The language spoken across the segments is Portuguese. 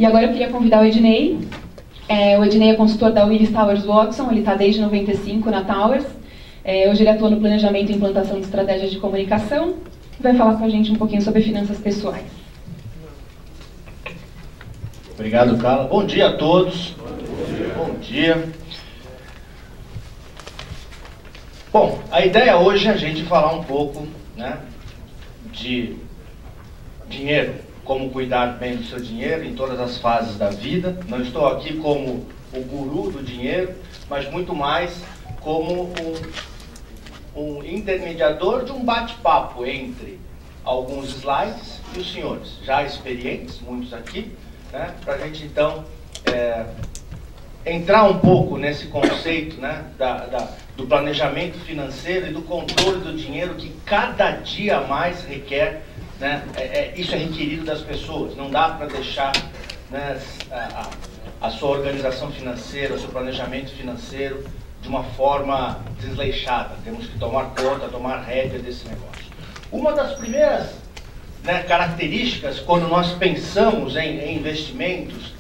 E agora eu queria convidar o Ednei. O Ednei é consultor da Willis Towers Watson, ele está desde 95 na Towers. Hoje ele atua no planejamento e implantação de estratégias de comunicação. Vai falar com a gente um pouquinho sobre finanças pessoais. Obrigado, Carla. Bom dia a todos. Bom dia. Bom, a ideia hoje é a gente falar um pouco, né, de dinheiro, como cuidar bem do seu dinheiro em todas as fases da vida. Não estou aqui como o guru do dinheiro, mas muito mais como um intermediador de um bate-papo entre alguns slides e os senhores, já experientes, muitos aqui, né, para a gente então entrar um pouco nesse conceito, né, do planejamento financeiro e do controle do dinheiro que cada dia mais requer, né, isso é requerido das pessoas. Não dá para deixar, né, a sua organização financeira, o seu planejamento financeiro de uma forma desleixada. Temos que tomar conta, tomar rédea desse negócio. Uma das primeiras, né, características quando nós pensamos em investimentos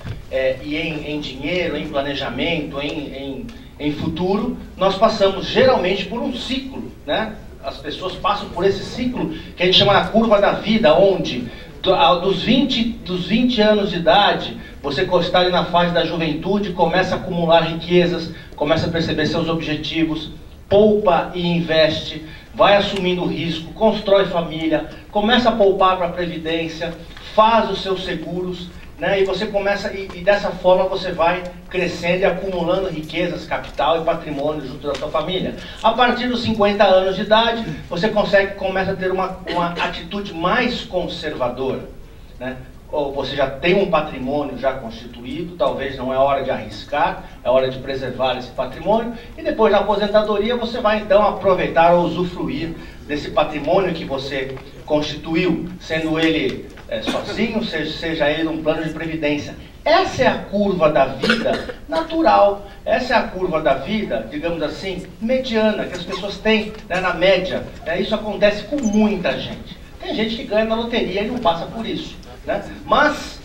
e em dinheiro, em planejamento, em futuro, nós passamos geralmente por um ciclo, né? As pessoas passam por esse ciclo que a gente chama de curva da vida, onde dos 20 anos de idade, você está ali na fase da juventude, começa a acumular riquezas, começa a perceber seus objetivos, poupa e investe, vai assumindo risco, constrói família, começa a poupar para a previdência, faz os seus seguros, né, e você começa, e dessa forma você vai crescendo e acumulando riquezas, capital e patrimônio junto da sua família. A partir dos 50 anos de idade, você começa a ter uma atitude mais conservadora, né? Ou você já tem um patrimônio já constituído, talvez não é hora de arriscar, é hora de preservar esse patrimônio, e depois da aposentadoria você vai então aproveitar ou usufruir desse patrimônio que você constituiu, sendo ele sozinho, seja ele um plano de previdência. Essa é a curva da vida natural, essa é a curva da vida, digamos assim, mediana, que as pessoas têm, né, na média. Isso acontece com muita gente. Tem gente que ganha na loteria e não passa por isso, né? Mas,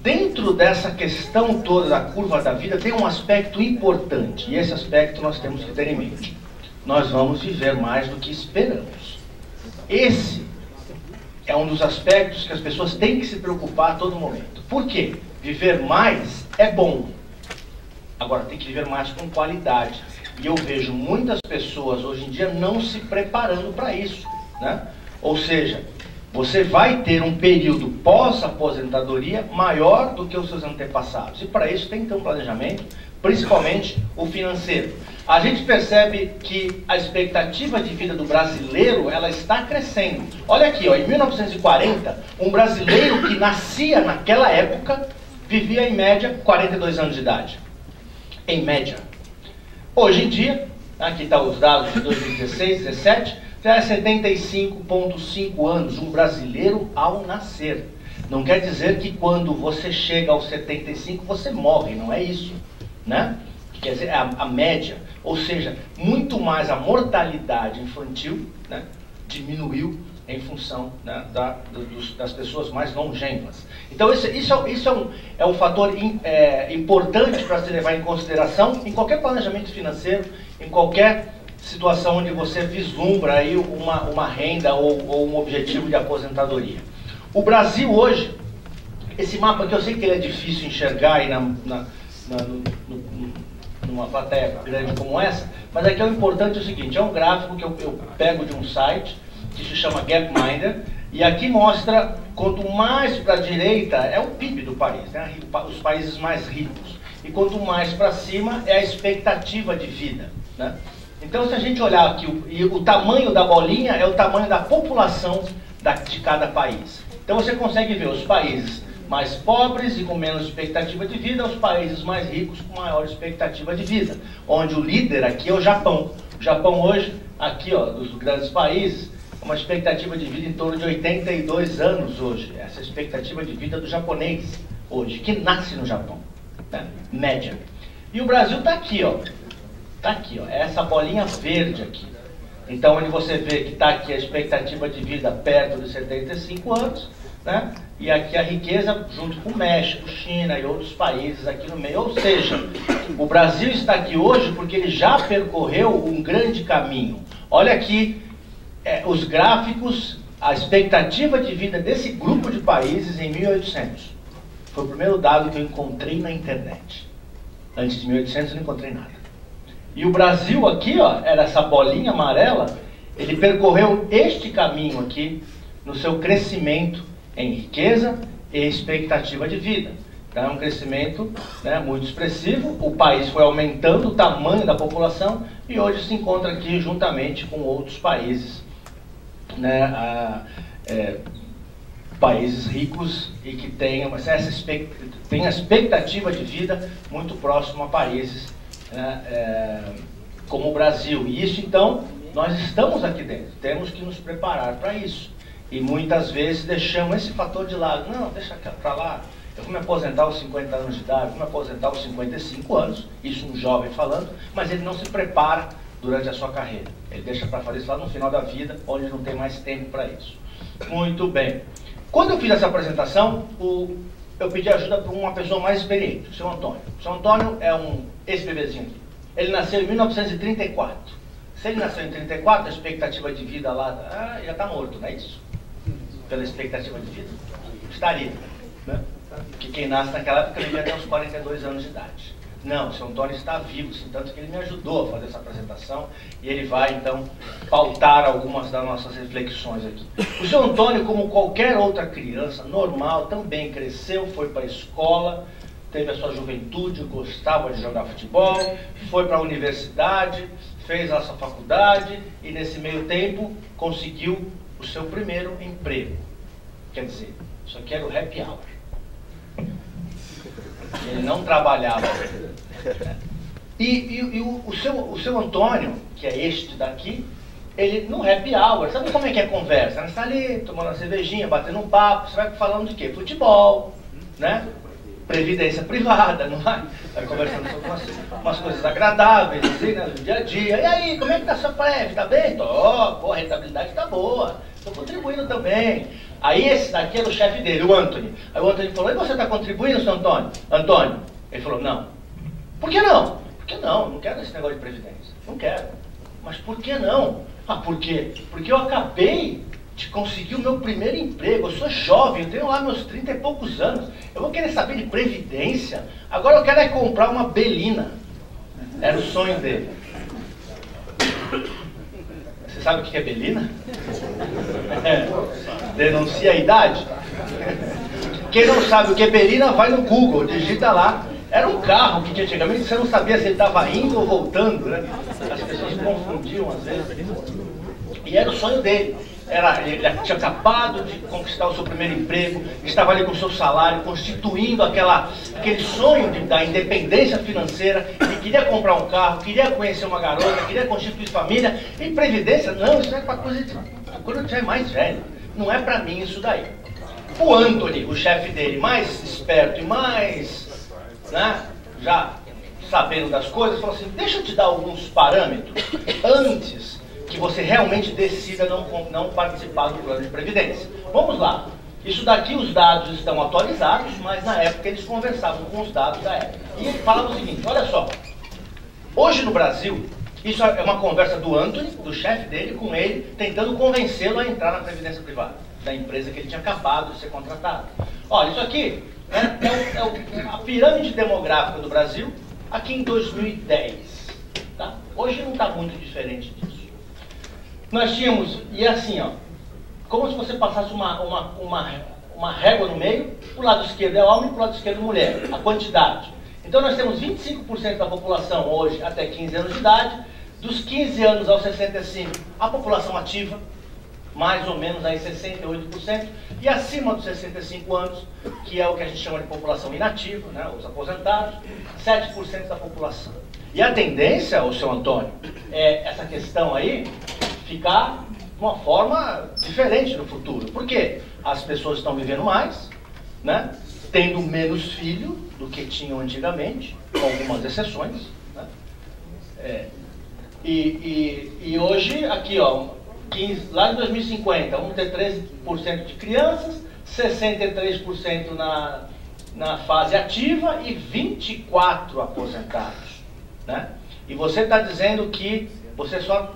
dentro dessa questão toda da curva da vida, tem um aspecto importante, e esse aspecto nós temos que ter em mente. Nós vamos viver mais do que esperamos. Esse é um dos aspectos que as pessoas têm que se preocupar a todo momento. Por quê? Viver mais é bom. Agora, tem que viver mais com qualidade. E eu vejo muitas pessoas hoje em dia não se preparando para isso, né? Ou seja, você vai ter um período pós-aposentadoria maior do que os seus antepassados. E para isso tem que ter um planejamento, principalmente o financeiro. A gente percebe que a expectativa de vida do brasileiro, ela está crescendo. Olha aqui, ó, em 1940, um brasileiro que nascia naquela época vivia em média 42 anos de idade. Em média. Hoje em dia, aqui estão os dados de 2016, 2017, já é 75,5 anos, um brasileiro ao nascer. Não quer dizer que quando você chega aos 75 você morre, não é isso, né? Quer dizer, a média, ou seja, muito mais a mortalidade infantil, né, diminuiu em função, né, das pessoas mais longevas. Então isso é um fator importante para se levar em consideração em qualquer planejamento financeiro, em qualquer situação onde você vislumbra aí uma renda ou um objetivo de aposentadoria. O Brasil hoje, esse mapa que eu sei que ele é difícil enxergar aí numa plateia grande como essa, mas aqui o importante é o seguinte, é um gráfico que eu pego de um site que se chama Gapminder, e aqui mostra, quanto mais para a direita é o PIB do país, né, os países mais ricos, e quanto mais para cima é a expectativa de vida, né? Então, se a gente olhar aqui, o tamanho da bolinha é o tamanho da população de cada país. Então, você consegue ver os países mais pobres e com menos expectativa de vida, os países mais ricos com maior expectativa de vida. Onde o líder aqui é o Japão. O Japão hoje, aqui, ó, dos grandes países, uma expectativa de vida em torno de 82 anos hoje. Essa é a expectativa de vida do japonês hoje, que nasce no Japão, né? Média. E o Brasil está aqui, ó. Está aqui, ó, é essa bolinha verde aqui. Então, onde você vê que está aqui a expectativa de vida perto de 75 anos, né? E aqui a riqueza junto com o México, China e outros países aqui no meio. Ou seja, o Brasil está aqui hoje porque ele já percorreu um grande caminho. Olha aqui os gráficos, a expectativa de vida desse grupo de países em 1800. Foi o primeiro dado que eu encontrei na internet. Antes de 1800 eu não encontrei nada. E o Brasil aqui, ó, era essa bolinha amarela, ele percorreu este caminho aqui no seu crescimento em riqueza e expectativa de vida. Então é um crescimento, né, muito expressivo. O país foi aumentando o tamanho da população e hoje se encontra aqui juntamente com outros países, né, países ricos e que têm a expectativa de vida muito próxima a países, né, como o Brasil. E isso, então, nós estamos aqui dentro, temos que nos preparar para isso. E muitas vezes deixamos esse fator de lado. Não, deixa para lá, eu vou me aposentar aos 50 anos de idade, vou me aposentar aos 55 anos, isso um jovem falando, mas ele não se prepara durante a sua carreira. Ele deixa para fazer isso lá no final da vida, onde não tem mais tempo para isso. Muito bem. Quando eu fiz essa apresentação, eu pedi ajuda para uma pessoa mais experiente, o seu Antônio. O seu Antônio é esse bebezinho aqui. Ele nasceu em 1934. Se ele nasceu em 34, a expectativa de vida lá já está morto, não é isso? Pela expectativa de vida. Estaria, né? Porque quem nasce naquela época vivia até os 42 anos de idade. Não, o seu Antônio está vivo, sim, tanto que ele me ajudou a fazer essa apresentação e ele vai, então, pautar algumas das nossas reflexões aqui. O seu Antônio, como qualquer outra criança normal, também cresceu, foi para a escola, teve a sua juventude, gostava de jogar futebol, foi para a universidade, fez a sua faculdade e, nesse meio tempo, conseguiu o seu primeiro emprego. Quer dizer, isso aqui era o happy hour. Ele não trabalhava. E o seu Antônio, que é este daqui, ele no happy hour, sabe como é que é a conversa? Você está ali, tomando uma cervejinha, batendo um papo, você vai falando de quê? Futebol, né? Previdência privada, não vai? Vai conversando sobre umas coisas agradáveis, assim, né, do dia a dia. E aí, como é que tá a sua prévia? Tá bem? Tô, pô, a rentabilidade tá boa. Estou contribuindo também. Aí esse daqui era o chefe dele, o Anthony. Aí o Anthony falou, e você está contribuindo, seu Antônio? Antônio, ele falou, não. Por que não? Por que não? Não quero esse negócio de previdência. Não quero. Mas por que não? Ah, por quê? Porque eu acabei de conseguir o meu primeiro emprego. Eu sou jovem, eu tenho lá meus 30 e poucos anos. Eu vou querer saber de previdência. Agora eu quero é comprar uma Belina. Era o sonho dele. Você sabe o que é Belina? Denuncia a idade. Quem não sabe o que é Belina, vai no Google, digita lá. Era um carro que antigamente você não sabia se ele estava indo ou voltando, né? As pessoas confundiam às vezes. E era o sonho dele. Ele tinha acabado de conquistar o seu primeiro emprego, estava ali com o seu salário, constituindo aquele sonho da independência financeira, e queria comprar um carro, queria conhecer uma garota, queria constituir família. E previdência, não, isso é para coisa quando eu já é mais velho. Não é para mim isso daí. O Anthony, o chefe dele, mais esperto e mais, né, já sabendo das coisas, falou assim, deixa eu te dar alguns parâmetros antes que você realmente decida não participar do plano de previdência. Vamos lá. Isso daqui, os dados estão atualizados, mas na época eles conversavam com os dados da época. E ele falava o seguinte, olha só, hoje no Brasil, isso é uma conversa do Anthony, do chefe dele, com ele, tentando convencê-lo a entrar na previdência privada, da empresa que ele tinha acabado de ser contratado. Olha, isso aqui é a pirâmide demográfica do Brasil, aqui em 2010. Tá? Hoje não está muito diferente disso. Nós tínhamos, e assim, ó, como se você passasse uma régua no meio, pro lado esquerdo é homem, pro lado esquerdo mulher, a quantidade. Então nós temos 25% da população hoje até 15 anos de idade, dos 15 anos aos 65, a população ativa, mais ou menos aí 68%, e acima dos 65 anos, que é o que a gente chama de população inativa, né, os aposentados, 7% da população. E a tendência, o seu Antônio, é essa questão aí ficar de uma forma diferente no futuro. Por quê? As pessoas estão vivendo mais, né, tendo menos filho do que tinham antigamente, com algumas exceções, né? E hoje, aqui, ó, lá em 2050, vamos ter 13% de crianças, 63% na fase ativa e 24 aposentados, né? E você está dizendo que você só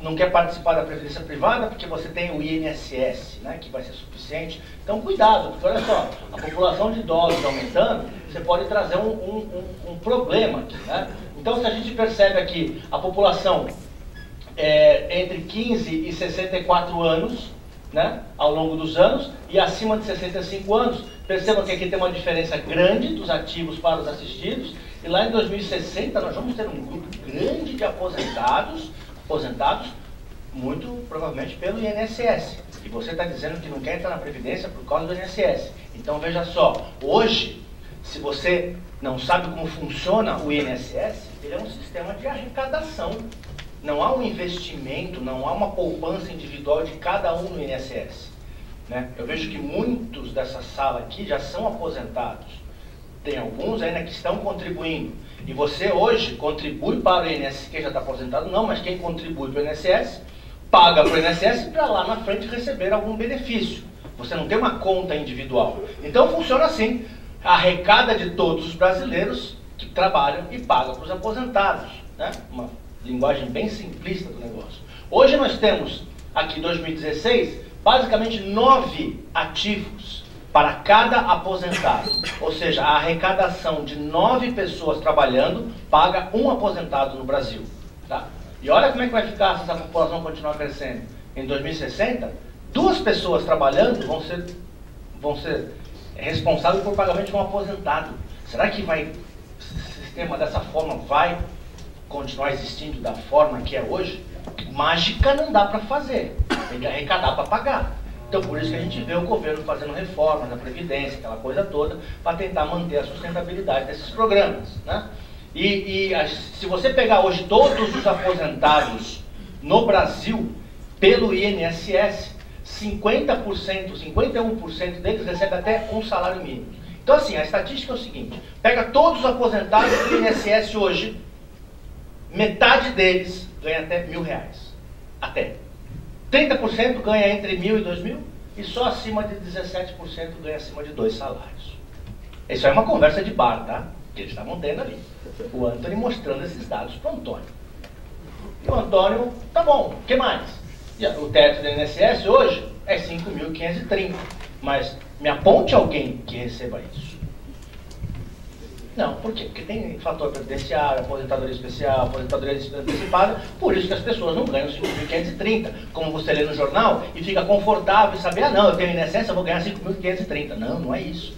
não quer participar da previdência privada porque você tem o INSS, né, que vai ser suficiente. Então, cuidado, porque olha só, a população de idosos aumentando, você pode trazer um problema aqui, né? Então, se a gente percebe aqui a população entre 15 e 64 anos, né, ao longo dos anos, e acima de 65 anos, percebam que aqui tem uma diferença grande dos ativos para os assistidos, e lá em 2060 nós vamos ter um grupo grande de aposentados, muito provavelmente pelo INSS. E você está dizendo que não quer entrar na Previdência por causa do INSS. Então veja só, hoje, se você não sabe como funciona o INSS, ele é um sistema de arrecadação. Não há um investimento, não há uma poupança individual de cada um no INSS, né? Eu vejo que muitos dessa sala aqui já são aposentados. Tem alguns ainda que estão contribuindo. E você hoje contribui para o INSS, quem já está aposentado não, mas quem contribui para o INSS, paga para o INSS para lá na frente receber algum benefício. Você não tem uma conta individual. Então funciona assim, arrecada de todos os brasileiros que trabalham e paga para os aposentados, né? Uma linguagem bem simplista do negócio. Hoje nós temos, aqui em 2016, basicamente 9 ativos para cada aposentado. Ou seja, a arrecadação de 9 pessoas trabalhando paga um aposentado no Brasil. Tá? E olha como é que vai ficar se essa população continuar crescendo. Em 2060, 2 pessoas trabalhando vão ser responsáveis por pagamento de um aposentado. Será que esse sistema dessa forma vai continuar existindo da forma que é hoje? Mágica não dá para fazer. Tem que arrecadar para pagar. Então, por isso que a gente vê o governo fazendo reformas na Previdência, aquela coisa toda, para tentar manter a sustentabilidade desses programas, né? Se você pegar hoje todos os aposentados no Brasil, pelo INSS, 50%, 51% deles recebem até um salário mínimo. Então, assim, a estatística é o seguinte, pega todos os aposentados do INSS hoje, metade deles ganha até R$1.000. Até. 30% ganha entre 1.000 e 2.000 e só acima de 17% ganha acima de 2 salários. Isso é uma conversa de bar, tá? Que eles estavam tendo ali. O Antônio mostrando esses dados para o Antônio. E o Antônio, tá bom, o que mais? O teto do INSS hoje é 5.530. Mas me aponte alguém que receba isso. Não, por quê? Porque tem fator previdenciário, aposentadoria especial, aposentadoria antecipada, por isso que as pessoas não ganham 5.530, como você lê no jornal e fica confortável em saber, ah não, eu tenho INSS, eu vou ganhar 5.530. Não, não é isso.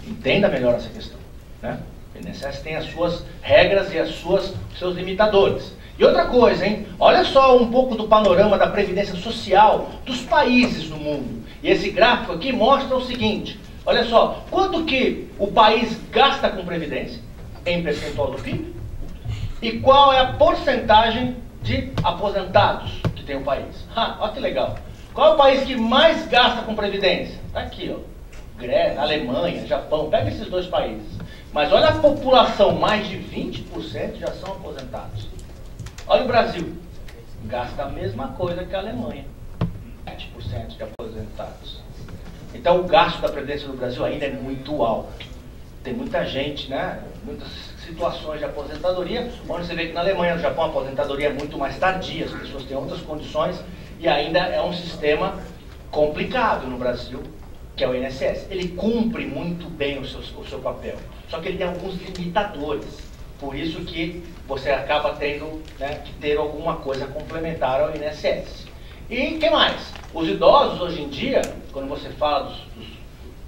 Entenda melhor essa questão, né? O INSS tem as suas regras e os seus limitadores. E outra coisa, hein? Olha só um pouco do panorama da previdência social dos países no mundo. E esse gráfico aqui mostra o seguinte, olha só, quanto que o país gasta com previdência em percentual do PIB e qual é a porcentagem de aposentados que tem o país. Olha que legal. Qual é o país que mais gasta com previdência? Tá aqui, ó. Grécia, Alemanha, Japão, pega esses 2 países. Mas olha a população, mais de 20% já são aposentados. Olha o Brasil, gasta a mesma coisa que a Alemanha, 7% de aposentados. Então o gasto da Previdência no Brasil ainda é muito alto. Tem muita gente, né? Muitas situações de aposentadoria, onde você vê que na Alemanha, no Japão, a aposentadoria é muito mais tardia, as pessoas têm outras condições, e ainda é um sistema complicado no Brasil, que é o INSS. Ele cumpre muito bem o seu papel, só que ele tem alguns limitadores. Por isso que você acaba tendo, né, que ter alguma coisa complementar ao INSS. E o que mais? Os idosos hoje em dia, quando você fala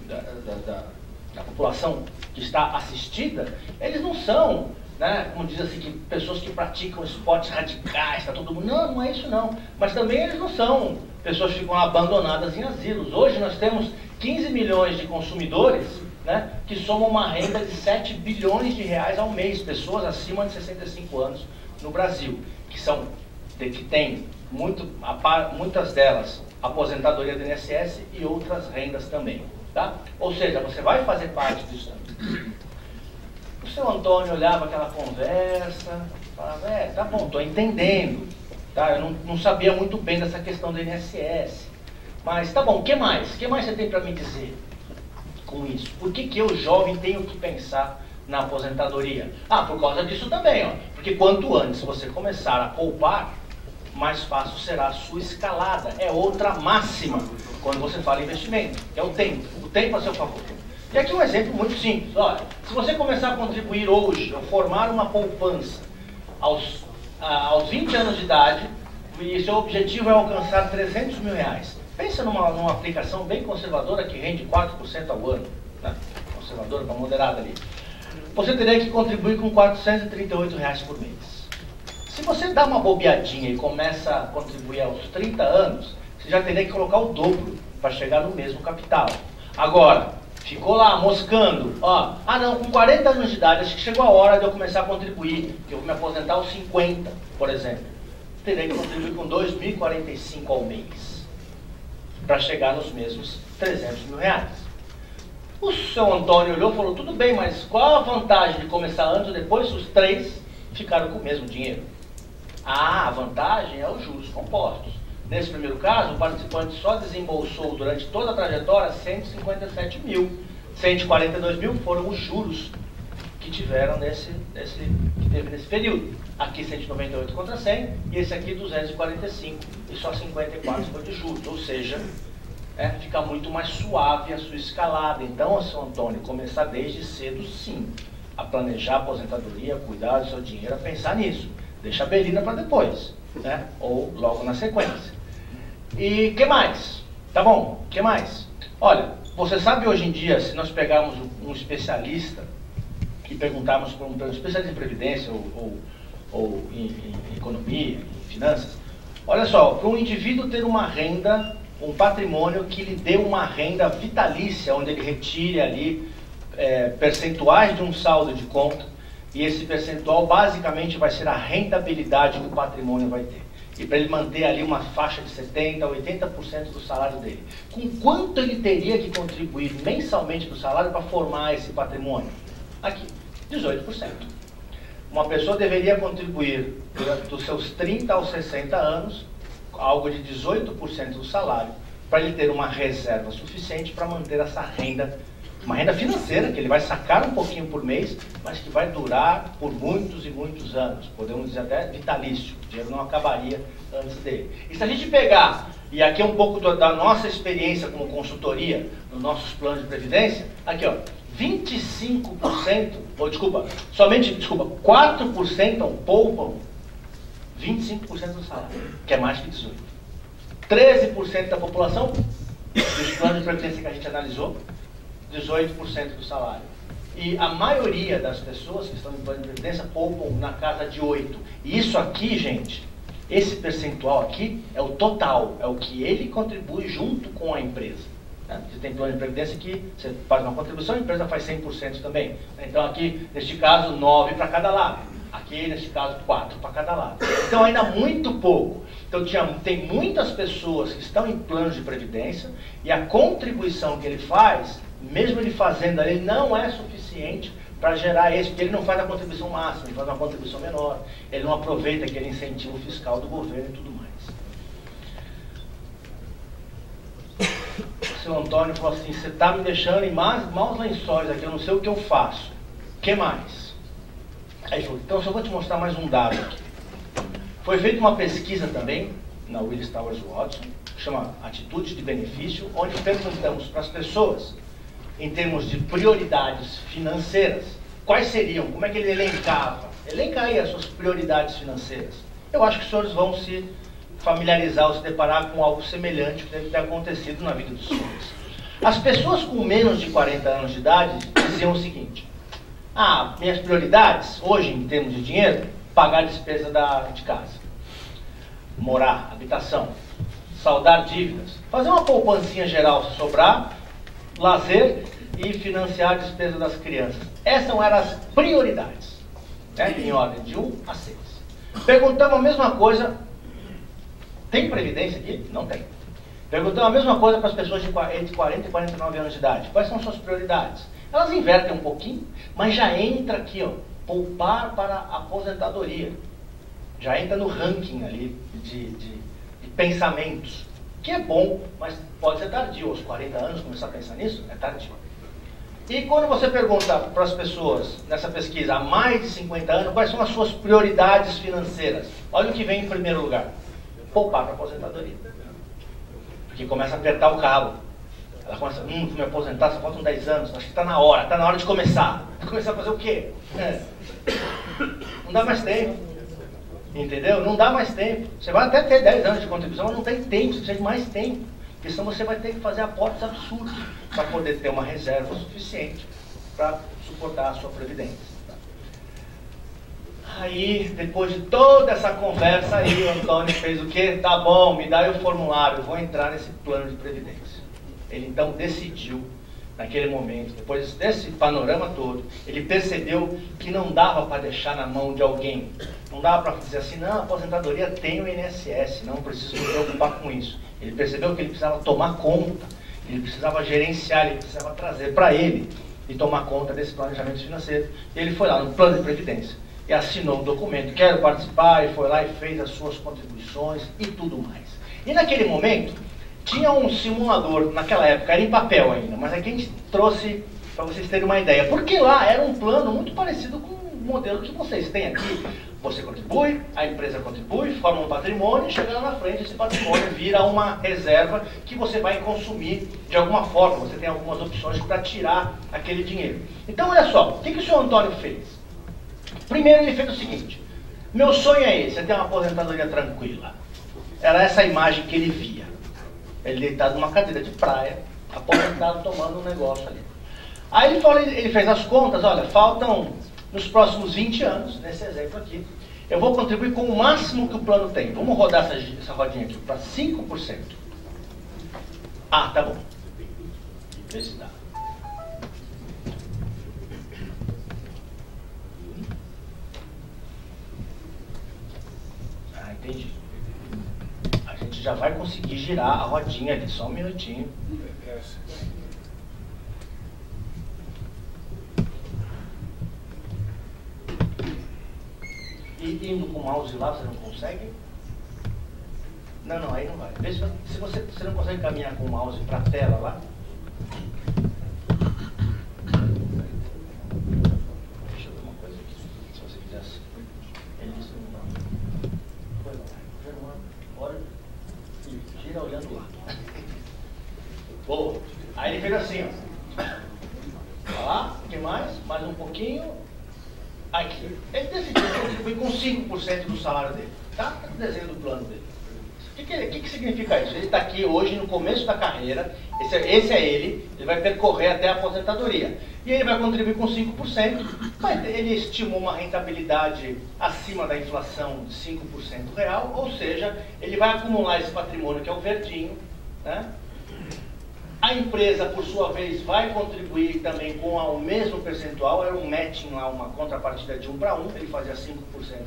da população que está assistida, eles não são, né, como diz assim, que pessoas que praticam esportes radicais, tá todo mundo. Não, não é isso não. Mas também eles não são pessoas que ficam abandonadas em asilos. Hoje nós temos 15 milhões de consumidores, né, que somam uma renda de 7 bilhões de reais ao mês, pessoas acima de 65 anos no Brasil, que têm muitas delas aposentadoria do INSS e outras rendas também. Tá? Ou seja, você vai fazer parte disso também. O seu Antônio olhava aquela conversa, falava, tá bom, estou entendendo. Tá? Eu não sabia muito bem dessa questão do INSS. Mas tá bom, o que mais? O que mais você tem para me dizer com isso? Por que eu, jovem, tenho que pensar na aposentadoria? Ah, por causa disso também, ó. Porque quanto antes você começar a poupar, mais fácil será a sua escalada. É outra máxima quando você fala em investimento, que é o tempo. O tempo a seu favor. E aqui um exemplo muito simples. Olha, se você começar a contribuir hoje, ou formar uma poupança aos 20 anos de idade, e seu objetivo é alcançar 300 mil reais. Pensa numa aplicação bem conservadora que rende 4% ao ano. Né? Conservadora para moderada ali. Você teria que contribuir com 438 reais por mês. Se você dá uma bobeadinha e começa a contribuir aos 30 anos, você já teria que colocar o dobro para chegar no mesmo capital. Agora, ficou lá moscando, ó, não, com 40 anos de idade, acho que chegou a hora de eu começar a contribuir, que eu vou me aposentar aos 50, por exemplo. Teria que contribuir com 2.045 ao mês, para chegar nos mesmos 300 mil reais. O seu Antônio olhou e falou, tudo bem, mas qual a vantagem de começar antes ou depois? Os três ficaram com o mesmo dinheiro. A vantagem é os juros compostos. Nesse primeiro caso, o participante só desembolsou durante toda a trajetória 157 mil. 142 mil foram os juros que tiveram que teve nesse período. Aqui 198 contra 100 e esse aqui 245 e só 54 foi de juros. Ou seja, fica muito mais suave a sua escalada. Então, seu Antônio, começar desde cedo sim, a planejar a aposentadoria, a cuidar do seu dinheiro, a pensar nisso. Deixa a belina para depois, né? Ou logo na sequência. E que mais? Tá bom, que mais? Olha, você sabe hoje em dia, se nós pegarmos um especialista e perguntarmos para um especialista em previdência ou em economia, em finanças, olha só, para um indivíduo ter uma renda, um patrimônio que lhe dê uma renda vitalícia, onde ele retire ali percentuais de um saldo de conta, e esse percentual basicamente vai ser a rentabilidade que o patrimônio vai ter. E para ele manter ali uma faixa de 70% a 80% do salário dele. Com quanto ele teria que contribuir mensalmente do salário para formar esse patrimônio? Aqui, 18%. Uma pessoa deveria contribuir dos seus 30 aos 60 anos, algo de 18% do salário, para ele ter uma reserva suficiente para manter essa renda, uma renda financeira, que ele vai sacar um pouquinho por mês, mas que vai durar por muitos e muitos anos, podemos dizer até vitalício, o dinheiro não acabaria antes dele. E se a gente pegar, e aqui é um pouco da nossa experiência como consultoria, nos nossos planos de previdência, aqui ó, 25%, somente 4% poupam 25% do salário, que é mais que 18%. 13% da população, dos planos de previdência que a gente analisou, 18% do salário. E a maioria das pessoas que estão em plano de previdência poupam na casa de 8%. E isso aqui, gente, esse percentual aqui é o total, é o que ele contribui junto com a empresa. Né? Você tem plano de previdência que você faz uma contribuição, a empresa faz 100% também. Então aqui, neste caso, 9% para cada lado. Aqui, neste caso, 4% para cada lado. Então ainda muito pouco. Então tem muitas pessoas que estão em planos de previdência e a contribuição que ele faz, mesmo ele fazendo ali, não é suficiente para gerar esse, porque ele não faz a contribuição máxima, ele faz uma contribuição menor, ele não aproveita aquele incentivo fiscal do governo e tudo mais. O seu Antônio falou assim, você está me deixando em maus lençóis aqui, eu não sei o que eu faço. O que mais? Aí ele falou, então eu só vou te mostrar mais um dado aqui. Foi feita uma pesquisa também, na Willis Towers Watson, que chama Atitude de Benefício, onde perguntamos para as pessoas, em termos de prioridades financeiras, quais seriam, como é que ele elencava? Elenca aí as suas prioridades financeiras. Eu acho que os senhores vão se familiarizar ou se deparar com algo semelhante que deve ter acontecido na vida dos senhores. As pessoas com menos de 40 anos de idade diziam o seguinte, minhas prioridades, hoje, em termos de dinheiro, pagar a despesa de casa, morar, habitação, saldar dívidas, fazer uma poupancinha geral se sobrar, lazer e financiar a despesa das crianças. Essas eram as prioridades, né? Em ordem de 1 a 6. Perguntamos a mesma coisa, tem previdência aqui? Não tem. Perguntamos a mesma coisa para as pessoas entre 40 e 49 anos de idade. Quais são suas prioridades? Elas invertem um pouquinho, mas já entra aqui, ó, poupar para a aposentadoria. Já entra no ranking ali de pensamentos. Que é bom, mas pode ser tardio. Aos 40 anos, começar a pensar nisso, é tardio. E quando você pergunta para as pessoas, nessa pesquisa, há mais de 50 anos, quais são as suas prioridades financeiras? Olha o que vem em primeiro lugar. Poupar para a aposentadoria. Porque começa a apertar o calo. Ela começa, vou me aposentar, só faltam 10 anos, acho que está na hora de começar. Começar a fazer o quê? Não dá mais tempo. Entendeu? Não dá mais tempo. Você vai até ter 10 anos de contribuição, mas não tem tempo, você precisa de mais tempo. Porque senão você vai ter que fazer aportes absurdos para poder ter uma reserva suficiente para suportar a sua previdência. Aí, depois de toda essa conversa aí, o Antônio fez o quê? Tá bom, me dá aí o formulário, vou entrar nesse plano de previdência. Ele então decidiu, naquele momento, depois desse panorama todo, ele percebeu que não dava para deixar na mão de alguém. Não dava para dizer assim, não, a aposentadoria tem o INSS, não preciso me preocupar com isso. Ele percebeu que ele precisava tomar conta, ele precisava gerenciar, ele precisava trazer para ele e tomar conta desse planejamento financeiro. E ele foi lá no plano de previdência e assinou um documento, quero participar, e foi lá e fez as suas contribuições e tudo mais. E naquele momento, tinha um simulador, naquela época, era em papel ainda, mas aqui a gente trouxe para vocês terem uma ideia, porque lá era um plano muito parecido com o modelo que vocês têm aqui. Você contribui, a empresa contribui, forma um patrimônio e chega lá na frente, esse patrimônio vira uma reserva que você vai consumir de alguma forma. Você tem algumas opções para tirar aquele dinheiro. Então, olha só, o que o senhor Antônio fez? Primeiro, ele fez o seguinte: meu sonho é esse, é ter uma aposentadoria tranquila. Era essa imagem que ele via. Ele deitado numa cadeira de praia, aposentado, tomando um negócio ali. Aí ele fez as contas, olha, faltam, nos próximos 20 anos, nesse exemplo aqui, eu vou contribuir com o máximo que o plano tem. Vamos rodar essa rodinha aqui para 5%. Ah, tá bom. Vê se dá. Ah, entendi. A gente já vai conseguir girar a rodinha ali, só um minutinho. E indo com o mouse lá, você não consegue? Não, aí não vai. Vê se você não consegue caminhar com o mouse para a tela lá. Deixa eu ver uma coisa aqui. Se você quiser assim. Ele disse que não dá. Foi lá. Bora. Gira olhando lá. Boa. Aí ele fez assim, ó. Olha lá, o que mais? Mais um pouquinho. Aqui. Ele decidiu contribuir com 5% do salário dele. Tá? Tá no desenho do plano dele. O que significa isso? Ele está aqui hoje no começo da carreira, esse é ele vai percorrer até a aposentadoria. E ele vai contribuir com 5%, mas ele estimou uma rentabilidade acima da inflação de 5% real, ou seja, ele vai acumular esse patrimônio que é o verdinho, né? A empresa, por sua vez, vai contribuir também com o mesmo percentual, era um matching lá, uma contrapartida de 1 para 1, ele fazia 5%,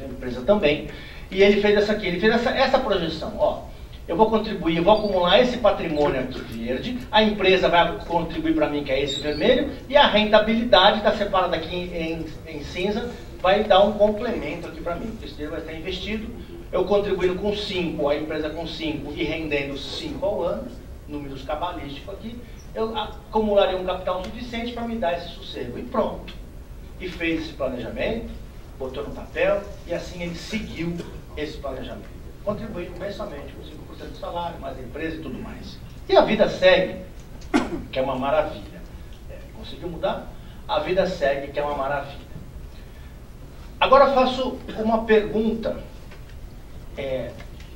a empresa também. E ele fez essa aqui, ele fez essa projeção, ó. Eu vou contribuir, eu vou acumular esse patrimônio aqui verde, a empresa vai contribuir para mim, que é esse vermelho, e a rentabilidade, está separada aqui em cinza, vai dar um complemento aqui para mim. Esse dinheiro vai estar investido, eu contribuindo com 5, a empresa com 5 e rendendo 5 ao ano, números cabalísticos aqui, eu acumularia um capital suficiente para me dar esse sossego. E pronto. E fez esse planejamento, botou no papel, e assim ele seguiu esse planejamento, contribuindo mensalmente com 5% do salário, mais a empresa e tudo mais. E a vida segue, que é uma maravilha. Conseguiu mudar? A vida segue, que é uma maravilha. Agora faço uma pergunta.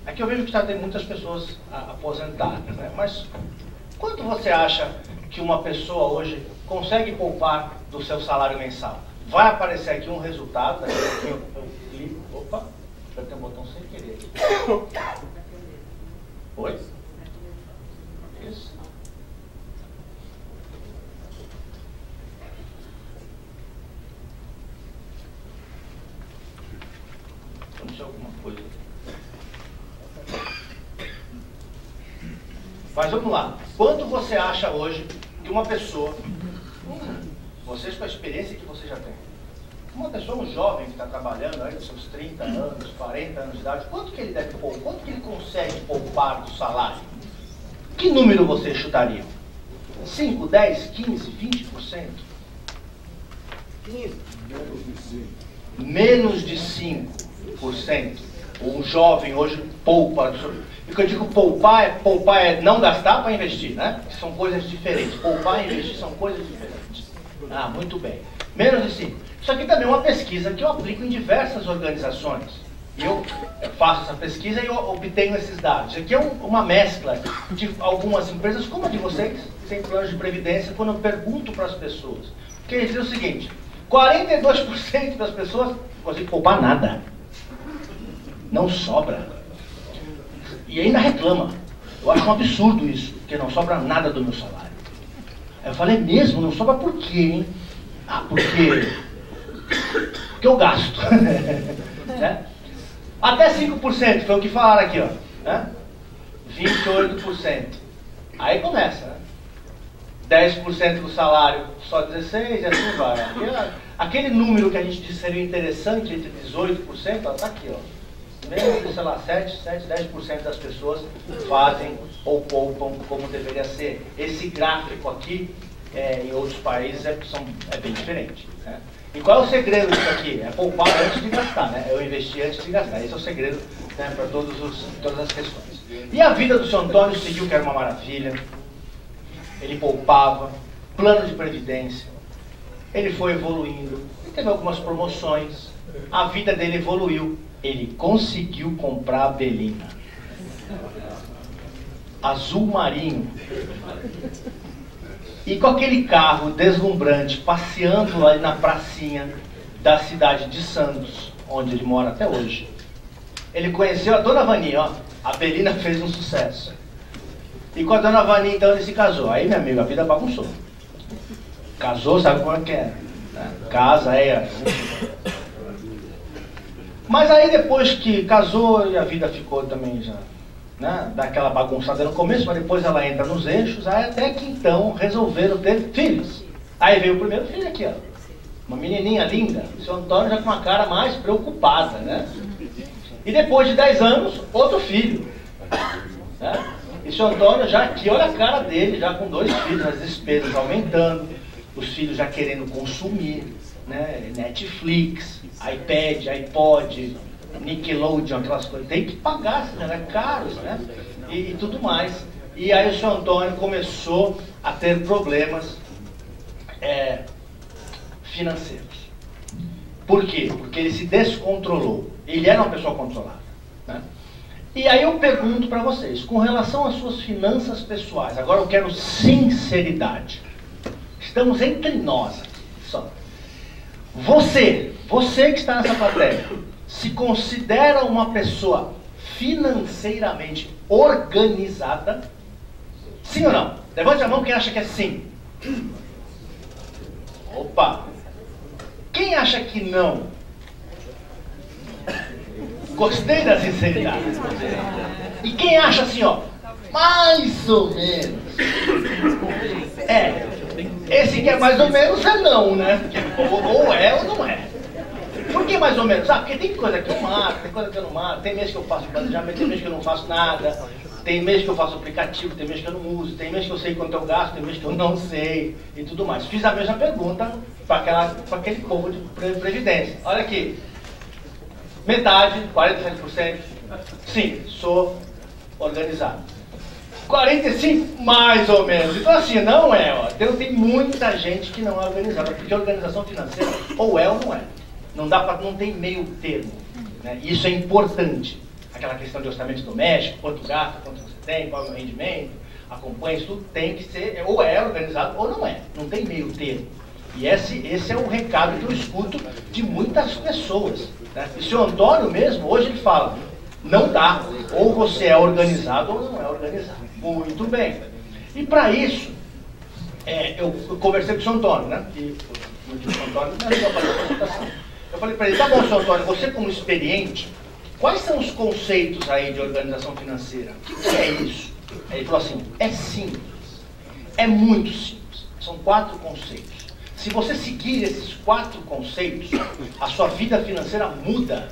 Aqui eu vejo que já tem muitas pessoas aposentadas, né? Mas quanto você acha que uma pessoa hoje consegue poupar do seu salário mensal? Vai aparecer aqui um resultado, daqui a pouquinho eu clico, opa, apertei um botão sem querer aqui. Oi? Isso. Aconteceu alguma coisa. Mas vamos lá. Quanto você acha hoje que uma pessoa, vocês com a experiência que você já tem, uma pessoa, um jovem que está trabalhando aí nos seus 30 anos, 40 anos de idade, quanto que ele deve poupar? Quanto que ele consegue poupar do salário? Que número vocês chutariam? 5, 10, 15, 20%? 15. Menos de 5%. Um jovem hoje poupa. E quando eu digo poupar é não gastar para investir, né? São coisas diferentes. Poupar e investir são coisas diferentes. Ah, muito bem. Menos de 5. Isso aqui também é uma pesquisa que eu aplico em diversas organizações. Eu faço essa pesquisa e eu obtenho esses dados. Aqui é uma mescla de algumas empresas, como a de vocês, que tem planos de previdência, quando eu pergunto para as pessoas. Porque eles dizem o seguinte: 42% das pessoas não conseguem poupar nada. Não sobra. E ainda reclama. Eu acho um absurdo isso, porque não sobra nada do meu salário. Aí eu falei, mesmo? Não sobra por quê, hein? Ah, porque eu gasto. Né? Até 5%, foi o que falaram aqui, ó. Né? 28%. Aí começa, né? 10% do salário, só 16%, e assim vai. Aquele número que a gente disse seria interessante, entre 18%, ó, tá aqui, ó. Menos, sei lá, 10% das pessoas fazem ou poupam como deveria ser. Esse gráfico aqui, em outros países, é bem diferente. Né? E qual é o segredo disso aqui? É poupar antes de gastar, né? Eu investir antes de gastar. Esse é o segredo, né, para todas as questões. E a vida do seu Antônio seguiu, que era uma maravilha. Ele poupava, plano de previdência. Ele foi evoluindo. Ele teve algumas promoções. A vida dele evoluiu. Ele conseguiu comprar a Belina. Azul marinho. E com aquele carro deslumbrante, passeando lá na pracinha da cidade de Santos, onde ele mora até hoje. Ele conheceu a Dona Vani, ó. A Belina fez um sucesso. E com a Dona Vani, então, ele se casou. Aí, meu amigo, a vida bagunçou. Casou, sabe como é que é? Casa, Mas aí, depois que casou, e a vida ficou também já, né, daquela bagunçada no começo, mas depois ela entra nos eixos, aí até que então resolveram ter filhos. Aí veio o primeiro filho aqui, ó. Uma menininha linda, o seu Antônio já com uma cara mais preocupada, né? E depois de 10 anos, outro filho. Né? E o seu Antônio já aqui, olha a cara dele, já com 2 filhos, as despesas aumentando, os filhos já querendo consumir, né? Netflix, iPad, iPod, Nickelodeon, aquelas coisas. Tem que pagar, né? Caros, né? E tudo mais. E aí o seu Antônio começou a ter problemas financeiros. Por quê? Porque ele se descontrolou. Ele era uma pessoa controlada. Né? E aí eu pergunto para vocês, com relação às suas finanças pessoais, agora eu quero sinceridade. Estamos entre nós aqui, só. Você que está nessa plateia, se considera uma pessoa financeiramente organizada? Sim ou não? Levante a mão quem acha que é sim. Opa! Quem acha que não? Gostei da sinceridade. E quem acha assim, ó, mais ou menos? Esse que é mais ou menos é não, né? Ou é ou não é. Por que mais ou menos? Ah, porque tem coisa que eu mato, tem coisa que eu não mato, tem mês que eu faço planejamento, tem mês que eu não faço nada, tem mês que eu faço aplicativo, tem mês que eu não uso, tem mês que eu sei quanto eu gasto, tem mês que eu não sei e tudo mais. Fiz a mesma pergunta para aquele povo de previdência. Olha aqui, metade, 47%, sim, sou organizado. 45%, mais ou menos. Então assim, não é, ó. Tem muita gente que não é organizada, porque organização financeira ou é ou não é. Não tem meio termo. Né? E isso é importante. Aquela questão de orçamento doméstico, quanto gasta, quanto você tem, qual é o rendimento, acompanha, isso tudo tem que ser, ou é organizado ou não é. Não tem meio termo. E esse é o recado que eu escuto de muitas pessoas. Né? E o seu Antônio mesmo, hoje ele fala, não dá, ou você é organizado ou não é organizado. Muito bem. E para isso, eu conversei com o seu Antônio, né? Eu falei para ele, tá bom, seu Antônio, você como experiente, quais são os conceitos aí de organização financeira? O que é isso? Ele falou assim, é simples, é muito simples, são 4 conceitos. Se você seguir esses 4 conceitos, a sua vida financeira muda.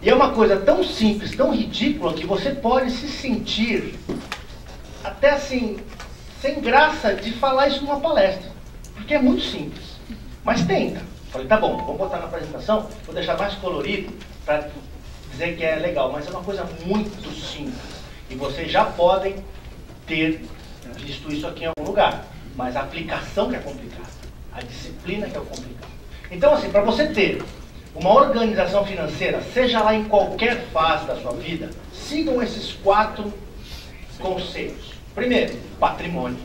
E é uma coisa tão simples, tão ridícula, que você pode se sentir até assim, sem graça de falar isso numa palestra, porque é muito simples. Mas tenta. Falei, tá bom, vamos botar na apresentação, vou deixar mais colorido para dizer que é legal, mas é uma coisa muito simples. E vocês já podem ter visto isso aqui em algum lugar, mas a aplicação que é complicada, a disciplina que é o complicado. Então, assim, para você ter uma organização financeira, seja lá em qualquer fase da sua vida, sigam esses 4 conceitos. Primeiro, patrimônio.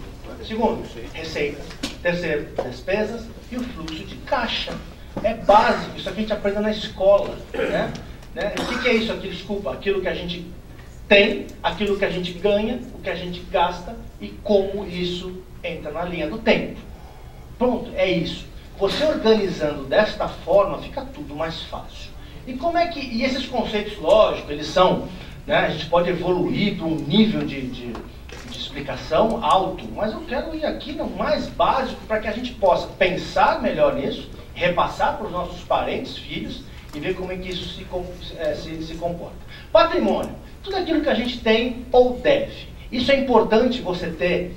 Segundo, receitas. Terceiro, despesas e o fluxo de caixa. É básico, isso aqui a gente aprende na escola. Né? O que é isso aqui? Desculpa, aquilo que a gente tem, aquilo que a gente ganha, o que a gente gasta e como isso entra na linha do tempo. Pronto, é isso. Você organizando desta forma, fica tudo mais fácil. E como é que... E esses conceitos, lógico, eles são... Né, a gente pode evoluir para um nível de explicação alto, mas eu quero ir aqui no mais básico para que a gente possa pensar melhor nisso, repassar para os nossos parentes, filhos, e ver como é que isso se comporta. Patrimônio. Tudo aquilo que a gente tem ou deve. Isso é importante você ter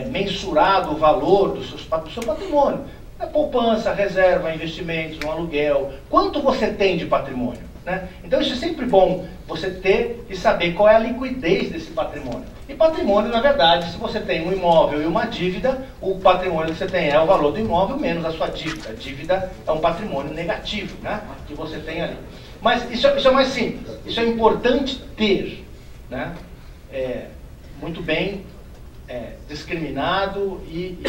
mensurado o valor do seu patrimônio. Poupança, reserva, investimentos, um aluguel. Quanto você tem de patrimônio? Né? Então isso é sempre bom você ter e saber qual é a liquidez desse patrimônio. E patrimônio, na verdade, se você tem um imóvel e uma dívida, o patrimônio que você tem é o valor do imóvel menos a sua dívida. A dívida é um patrimônio negativo, né, que você tem ali. Mas isso é mais simples. Isso é importante ter, né, muito bem discriminado e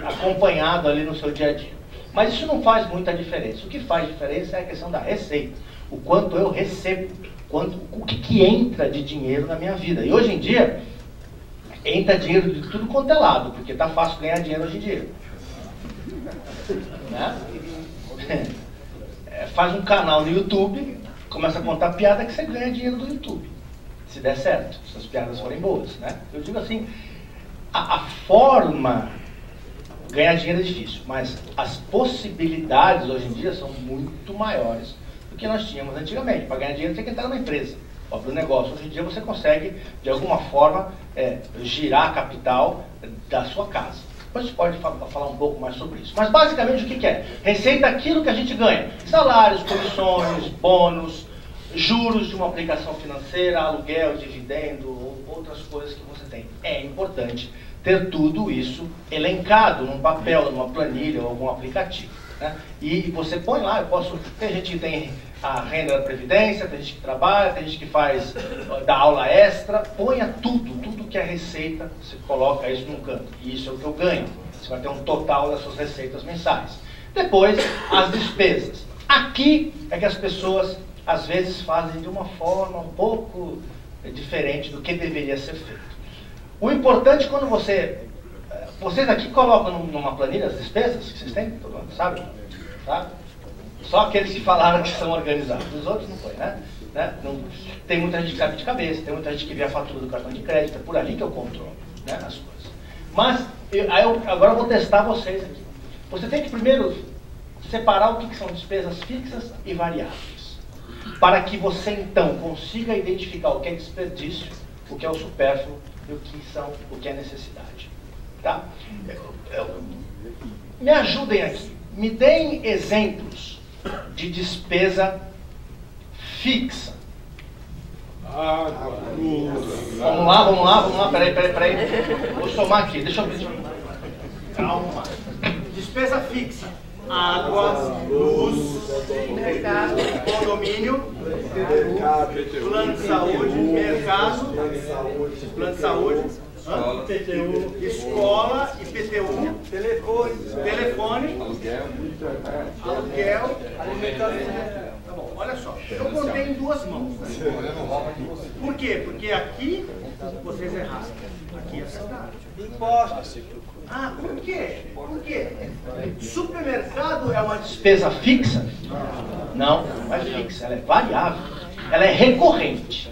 acompanhado ali no seu dia a dia. Mas isso não faz muita diferença. O que faz diferença é a questão da receita. O quanto eu recebo, o que entra de dinheiro na minha vida. E hoje em dia, entra dinheiro de tudo quanto é lado, porque tá fácil ganhar dinheiro hoje em dia. Né? Faz um canal no YouTube, começa a contar piada que você ganha dinheiro do YouTube. Se der certo, se as piadas forem boas. Né? Eu digo assim, a forma... Ganhar dinheiro é difícil, mas as possibilidades hoje em dia são muito maiores do que nós tínhamos antigamente. Para ganhar dinheiro tem que entrar numa empresa, para o negócio. Hoje em dia você consegue, de alguma forma, girar capital da sua casa. Depois a gente pode falar um pouco mais sobre isso. Mas basicamente o que é? Receita é aquilo que a gente ganha. Salários, comissões, bônus, juros de uma aplicação financeira, aluguel, dividendo, ou outras coisas que você tem. É importante ter tudo isso elencado num papel, numa planilha ou algum aplicativo. Né? E você põe lá, tem gente que tem a renda da previdência, tem gente que trabalha, tem gente que dá aula extra, ponha tudo que é receita, você coloca isso num canto. E isso é o que eu ganho. Você vai ter um total das suas receitas mensais. Depois, as despesas. Aqui é que as pessoas, às vezes, fazem de uma forma um pouco diferente do que deveria ser feito. O importante quando vocês aqui colocam numa planilha as despesas que vocês têm, todo mundo sabe? Só aqueles que falaram que são organizados, os outros não foi, né? Não, tem muita gente que sabe de cabeça, tem muita gente que vê a fatura do cartão de crédito, é por ali que eu controlo, né, as coisas. Mas, agora eu vou testar vocês aqui. Você tem que primeiro separar o que são despesas fixas e variáveis, para que você então consiga identificar o que é desperdício, o que é o supérfluo, e o que é necessidade. Tá? Me ajudem aqui. Me deem exemplos de despesa fixa. Vamos lá. Peraí. Vou somar aqui. Deixa eu ver. Calma. Despesa fixa. Água, luz, condomínio, plano de saúde, mercado, plano de saúde, escola, IPTU, telefone, aluguel, alimentação. Tá bom, olha só, eu contei em 2 mãos. Por quê? Porque aqui vocês erraram, aqui acertaram. Impostos. Por quê? Supermercado é uma despesa fixa? Não é fixa, ela é variável. Ela é recorrente.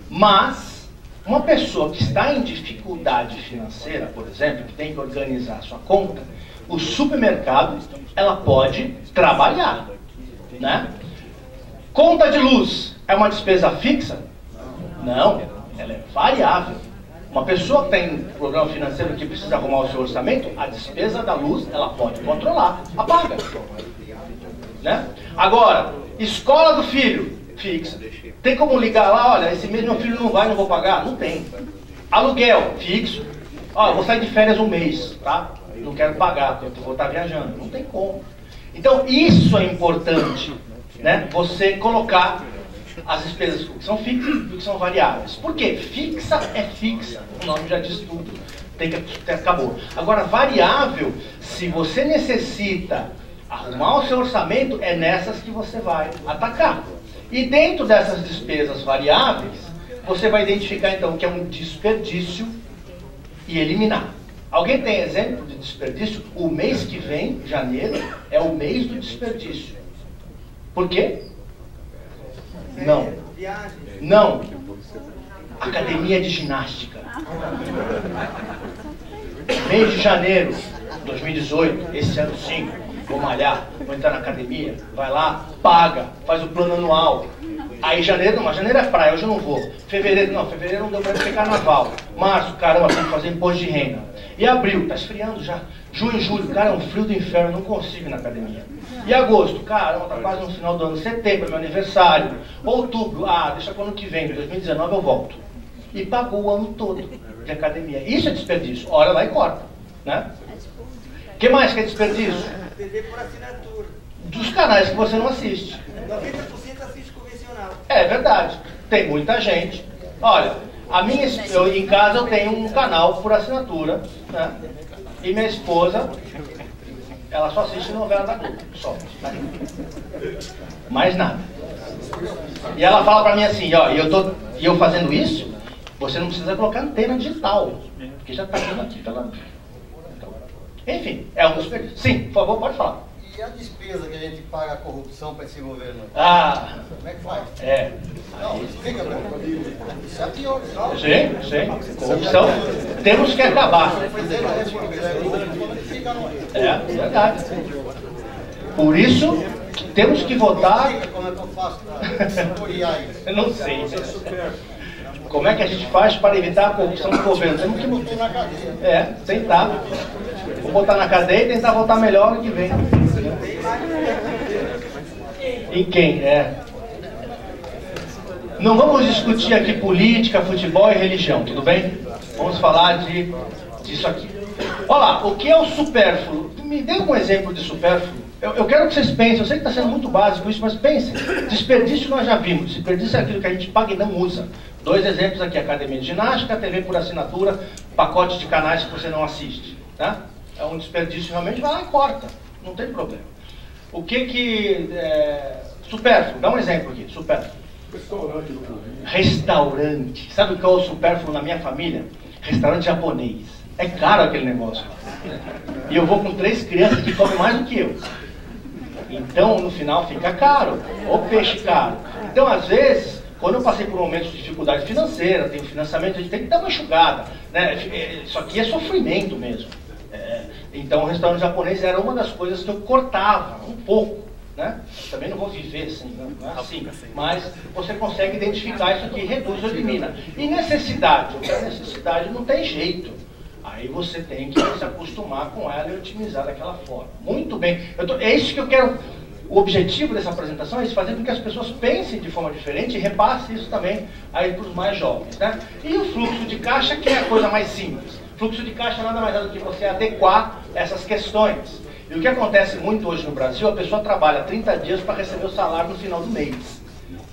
Mas, uma pessoa que está em dificuldade financeira, por exemplo, que tem que organizar a sua conta, o supermercado, ela pode trabalhar. Né? Conta de luz é uma despesa fixa? Não, ela é variável. Uma pessoa que tem problema financeiro que precisa arrumar o seu orçamento, a despesa da luz, ela pode controlar, apaga. Né? Agora, escola do filho, fixa. Tem como ligar lá, olha, esse mês meu filho não vai, não vou pagar? Não tem. Aluguel, fixo. Ó, eu vou sair de férias um mês, tá? Não quero pagar, porque eu vou estar viajando. Não tem como. Então, isso é importante, né? Você colocar as despesas que são fixas e que são variáveis. Por quê? Fixa é fixa. O nome já diz tudo. Acabou. Agora, variável, se você necessita arrumar o seu orçamento, é nessas que você vai atacar. E dentro dessas despesas variáveis, você vai identificar então o que é um desperdício e eliminar. Alguém tem exemplo de desperdício? O mês que vem, janeiro, é o mês do desperdício. Por quê? Não. Não. Academia de ginástica. Mês de janeiro, 2018, esse ano sim, vou malhar, vou entrar na academia, vai lá, paga, faz o plano anual. Aí janeiro, não, mas janeiro é praia, hoje eu não vou. Fevereiro não deu pra ter carnaval. Março, caramba, tem que fazer imposto de renda. E abril, tá esfriando já. Junho, julho, cara, é um frio do inferno, não consigo ir na academia. E agosto, caramba, tá quase no final do ano. Setembro é meu aniversário. Outubro, deixa pro ano que vem, 2019 eu volto. E pagou o ano todo de academia. Isso é desperdício. Olha lá e corta, né? O que mais que é desperdício? TV por assinatura. Dos canais que você não assiste. 90% assiste convencional. É verdade. Tem muita gente. Olha, em casa eu tenho um canal por assinatura, né? E minha esposa, ela só assiste novela da Globo. Só. Mais nada. E ela fala pra mim assim, ó, e eu fazendo isso, você não precisa colocar antena digital. Porque já tá vindo aqui pela... Enfim, é um dos desperdícios. Sim, por favor, pode falar. E a despesa que a gente paga a corrupção para esse governo? Como é que faz? Não, explica pra mim. Isso é pior. Sim. Corrupção, temos que acabar. É verdade. Por isso, temos que votar... Como é que eu faço para apoiar isso? Eu não sei. Como é que a gente faz para evitar a corrupção do governo? Temos que botar na cadeia. Tentar. Vou botar na cadeia e tentar votar melhor no que vem. Em quem? Não vamos discutir aqui política, futebol e religião, tudo bem? Vamos falar disso aqui. Olha lá, o que é o supérfluo? Me dê um exemplo de supérfluo. Eu quero que vocês pensem, eu sei que está sendo muito básico isso, mas pensem. Desperdício nós já vimos. Desperdício é aquilo que a gente paga e não usa. 2 exemplos aqui, academia de ginástica, TV por assinatura, pacote de canais que você não assiste. Tá? É um desperdício realmente, vai lá e corta. Não tem problema. O que supérfluo, dá um exemplo aqui, supérfluo. Restaurante. Sabe o que é o supérfluo na minha família? Restaurante japonês. É caro aquele negócio. E eu vou com 3 crianças que comem mais do que eu. Então, no final, fica caro. Ou peixe caro. Então, às vezes, quando eu passei por momentos de dificuldade financeira, tem financiamento, a gente tem que dar uma enxugada. Né? Isso aqui é sofrimento mesmo. Então, o restaurante japonês era uma das coisas que eu cortava um pouco. Né? Também não vou viver assim, não é assim, mas você consegue identificar isso aqui, reduz ou elimina. E necessidade? A necessidade não tem jeito. Aí você tem que se acostumar com ela e otimizar daquela forma. Muito bem. É isso que eu quero. O objetivo dessa apresentação é fazer com que as pessoas pensem de forma diferente e repassem isso também aí para os mais jovens. Né? E o fluxo de caixa, que é a coisa mais simples. Fluxo de caixa nada mais é do que você adequar essas questões. E o que acontece muito hoje no Brasil, a pessoa trabalha 30 dias para receber o salário no final do mês.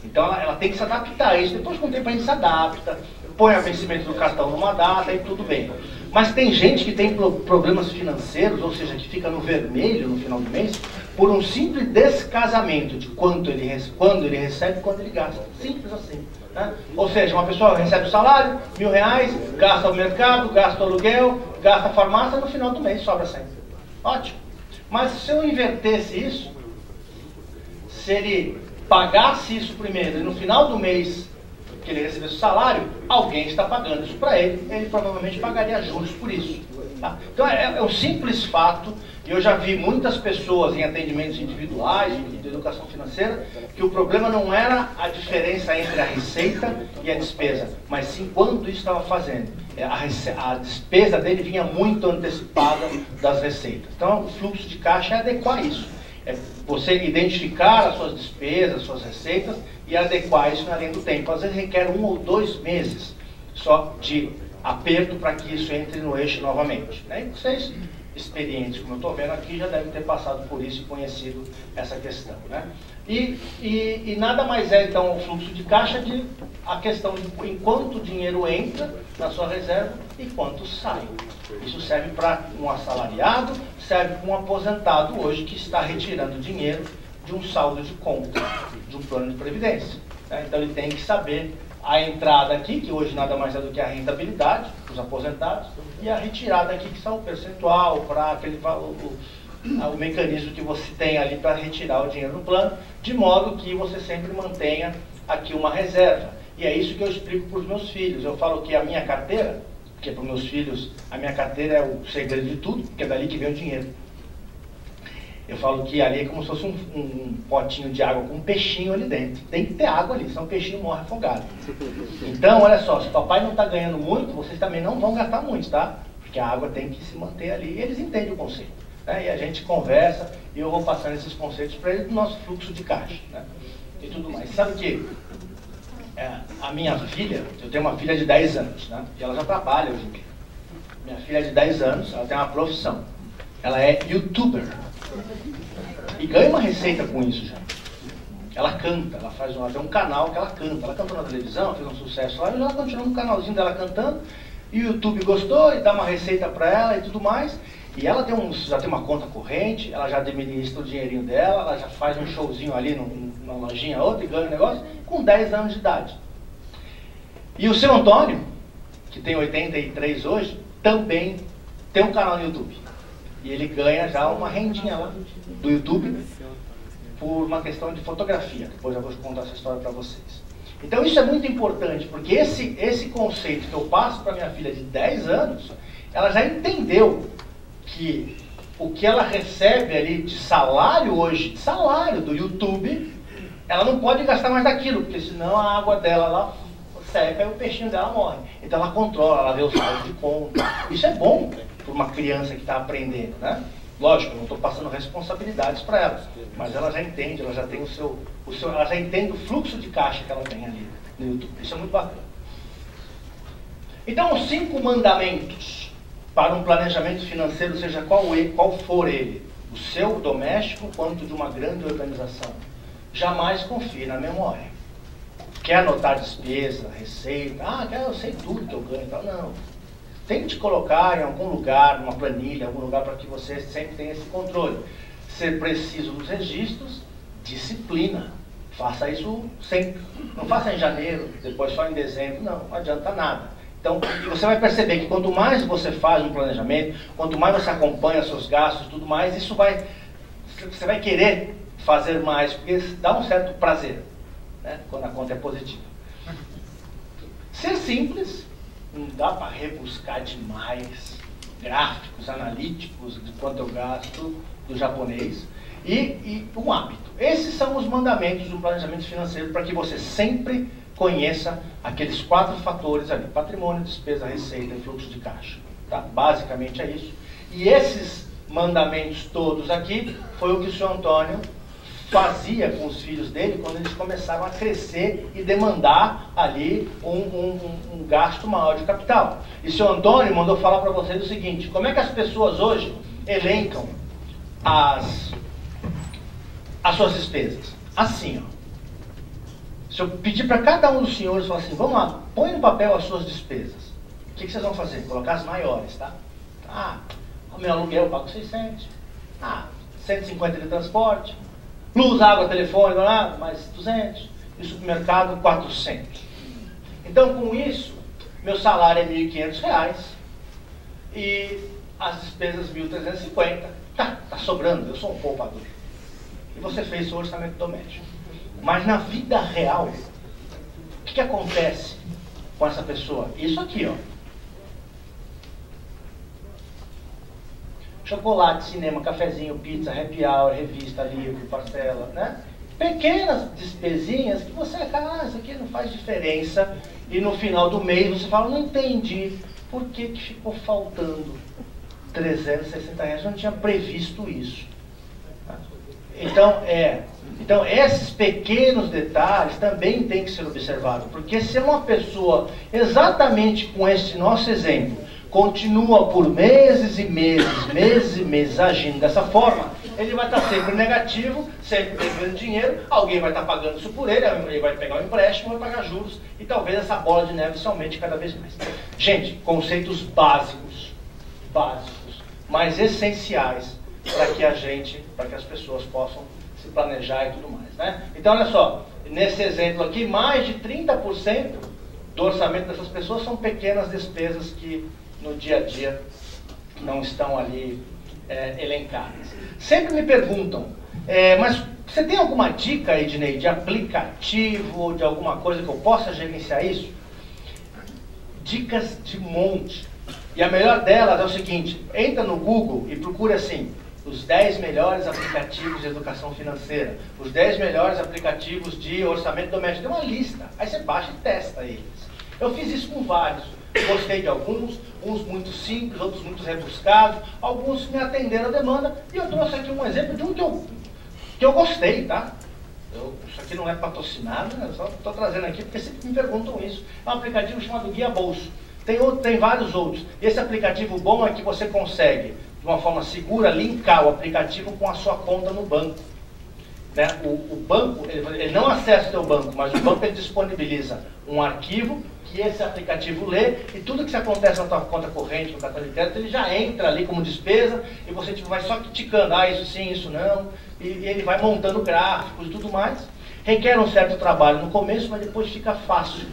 Então ela tem que se adaptar a isso. Depois com o tempo a gente se adapta, põe o vencimento do cartão numa data e tudo bem. Mas tem gente que tem problemas financeiros, ou seja, que fica no vermelho no final do mês, por um simples descasamento de quando ele recebe e quando ele gasta. Simples assim. Né? Ou seja, uma pessoa recebe o salário, R$1.000, gasta o mercado, gasta o aluguel, gasta a farmácia, no final do mês sobra 100. Ótimo. Mas se eu invertesse isso, se ele pagasse isso primeiro e no final do mês que ele recebesse o salário, alguém está pagando isso para ele, ele provavelmente pagaria juros por isso. Tá? Então é um simples fato, e eu já vi muitas pessoas em atendimentos individuais, de educação financeira, que o problema não era a diferença entre a receita e a despesa, mas sim quanto isso estava fazendo. A despesa dele vinha muito antecipada das receitas. Então o fluxo de caixa é adequar isso. É você identificar as suas despesas, as suas receitas e adequar isso na linha do tempo. Às vezes requer 1 ou 2 meses só de aperto para que isso entre no eixo novamente. Né? E vocês, experientes, como eu estou vendo aqui, já devem ter passado por isso e conhecido essa questão. Né? E nada mais é, então, o fluxo de caixa de a questão de em quanto dinheiro entra na sua reserva e quanto sai. Isso serve para um assalariado, serve para um aposentado hoje que está retirando dinheiro de um saldo de conta, de um plano de previdência. Né? Então ele tem que saber a entrada aqui, que hoje nada mais é do que a rentabilidade dos aposentados, e a retirada aqui, que são o percentual, para aquele valor, o mecanismo que você tem ali para retirar o dinheiro do plano, de modo que você sempre mantenha aqui uma reserva. E é isso que eu explico para os meus filhos. Eu falo que a minha carteira, porque para os meus filhos a minha carteira é o segredo de tudo, porque é dali que vem o dinheiro. Eu falo que ali é como se fosse um potinho de água com um peixinho ali dentro. Tem que ter água ali, senão o peixinho morre afogado. Então, olha só, se o papai não está ganhando muito, vocês também não vão gastar muito, tá? Porque a água tem que se manter ali. E eles entendem o conceito. Né? E a gente conversa e eu vou passando esses conceitos para eles do nosso fluxo de caixa. Né? E tudo mais. Sabe que a minha filha, eu tenho uma filha de 10 anos, né? E ela já trabalha hoje em dia. Minha filha é de 10 anos, ela tem uma profissão. Ela é youtuber. E ganha uma receita com isso já. Ela canta, ela tem um canal que ela canta. Ela cantou na televisão, fez um sucesso lá, e ela continua no canalzinho dela cantando. E o YouTube gostou e dá uma receita para ela e tudo mais. E ela já tem uma conta corrente, ela já administra o dinheirinho dela, ela já faz um showzinho ali numa lojinha outra e ganha um negócio com 10 anos de idade. E o seu Antônio, que tem 83 hoje, também tem um canal no YouTube. E ele ganha já uma rendinha lá do YouTube por uma questão de fotografia. Depois eu vou contar essa história para vocês. Então isso é muito importante, porque esse conceito que eu passo para minha filha de 10 anos, ela já entendeu que o que ela recebe ali de salário hoje, de salário do YouTube, ela não pode gastar mais daquilo, porque senão a água dela lá seca e o peixinho dela morre. Então ela controla, ela vê o saldo de conta. Isso é bom para uma criança que está aprendendo, né? Lógico, eu não estou passando responsabilidades para ela, mas ela já entende, ela já tem ela já entende o fluxo de caixa que ela tem ali no YouTube. Isso é muito bacana. Então, os 5 mandamentos para um planejamento financeiro, seja qual for ele, o seu doméstico quanto de uma grande organização. Jamais confie na memória. Quer anotar despesa, receita, eu sei tudo que eu ganho e tal. Não. Tente colocar em algum lugar, numa planilha, em algum lugar para que você sempre tenha esse controle. Ser preciso nos registros, disciplina. Faça isso sempre. Não faça em janeiro, depois só em dezembro. Não adianta nada. Então, você vai perceber que quanto mais você faz um planejamento, quanto mais você acompanha seus gastos e tudo mais, você vai querer fazer mais, porque dá um certo prazer, né, quando a conta é positiva. Ser simples, não dá para rebuscar demais gráficos analíticos de quanto eu gasto do japonês. E um hábito. Esses são os mandamentos de um planejamento financeiro para que você sempre conheça aqueles 4 fatores ali: patrimônio, despesa, receita e fluxo de caixa. Tá? Basicamente é isso. E esses mandamentos todos aqui foi o que o senhor Antônio fazia com os filhos dele quando eles começaram a crescer e demandar ali um gasto maior de capital. E o senhor Antônio mandou falar para vocês o seguinte: como é que as pessoas hoje elencam as suas despesas? Assim, ó. Se eu pedir para cada um dos senhores, falar assim, vamos lá, põe no papel as suas despesas. O que vocês vão fazer? Colocar as maiores, tá? O meu aluguel eu pago 600. 150 de transporte. Luz, água, telefone, mais 200. E supermercado, 400. Então, com isso, meu salário é R$ 1.500 e as despesas 1.350. Tá sobrando, eu sou um poupador. E você fez seu orçamento doméstico. Mas na vida real, o que acontece com essa pessoa? Isso aqui, ó. chocolate, cinema, cafezinho, pizza, happy hour, revista, livro, parcela, né? Pequenas despesinhas que você acaba, isso aqui não faz diferença, e no final do mês você fala, não entendi por que ficou faltando R$360, eu não tinha previsto isso. Então esses pequenos detalhes também têm que ser observados, porque se uma pessoa, exatamente com esse nosso exemplo, continua por meses e meses agindo dessa forma, ele vai estar sempre negativo, sempre devendo dinheiro, alguém vai estar pagando isso por ele, ele vai pegar um empréstimo, vai pagar juros, e talvez essa bola de neve se aumente cada vez mais. Gente, conceitos básicos, mas essenciais para que as pessoas possam se planejar e tudo mais, né? Então, olha só, nesse exemplo aqui, mais de 30% do orçamento dessas pessoas são pequenas despesas que no dia a dia não estão ali elencadas. Sempre me perguntam, mas você tem alguma dica, Ednei, de aplicativo, de alguma coisa que eu possa gerenciar isso? Dicas de monte. E a melhor delas é o seguinte, entra no Google e procura assim, os 10 melhores aplicativos de educação financeira, os 10 melhores aplicativos de orçamento doméstico. Tem uma lista, aí você baixa e testa eles. Eu fiz isso com vários, gostei de alguns, uns muito simples, outros muito rebuscados, alguns me atenderam a demanda, e eu trouxe aqui um exemplo de um que eu gostei, tá? Isso aqui não é patrocinado, né? Eu só estou trazendo aqui porque sempre me perguntam isso. É um aplicativo chamado Guia Bolso. Tem vários outros. Esse aplicativo bom é que você consegue, de uma forma segura, linkar o aplicativo com a sua conta no banco. Né? O banco, ele não acessa o seu banco, mas o banco ele disponibiliza um arquivo que esse aplicativo lê, e tudo que acontece na tua conta corrente, no cartão de crédito, ele já entra ali como despesa, e você vai só ticando, isso sim, isso não, e ele vai montando gráficos e tudo mais. Requer um certo trabalho no começo, mas depois fica fácil.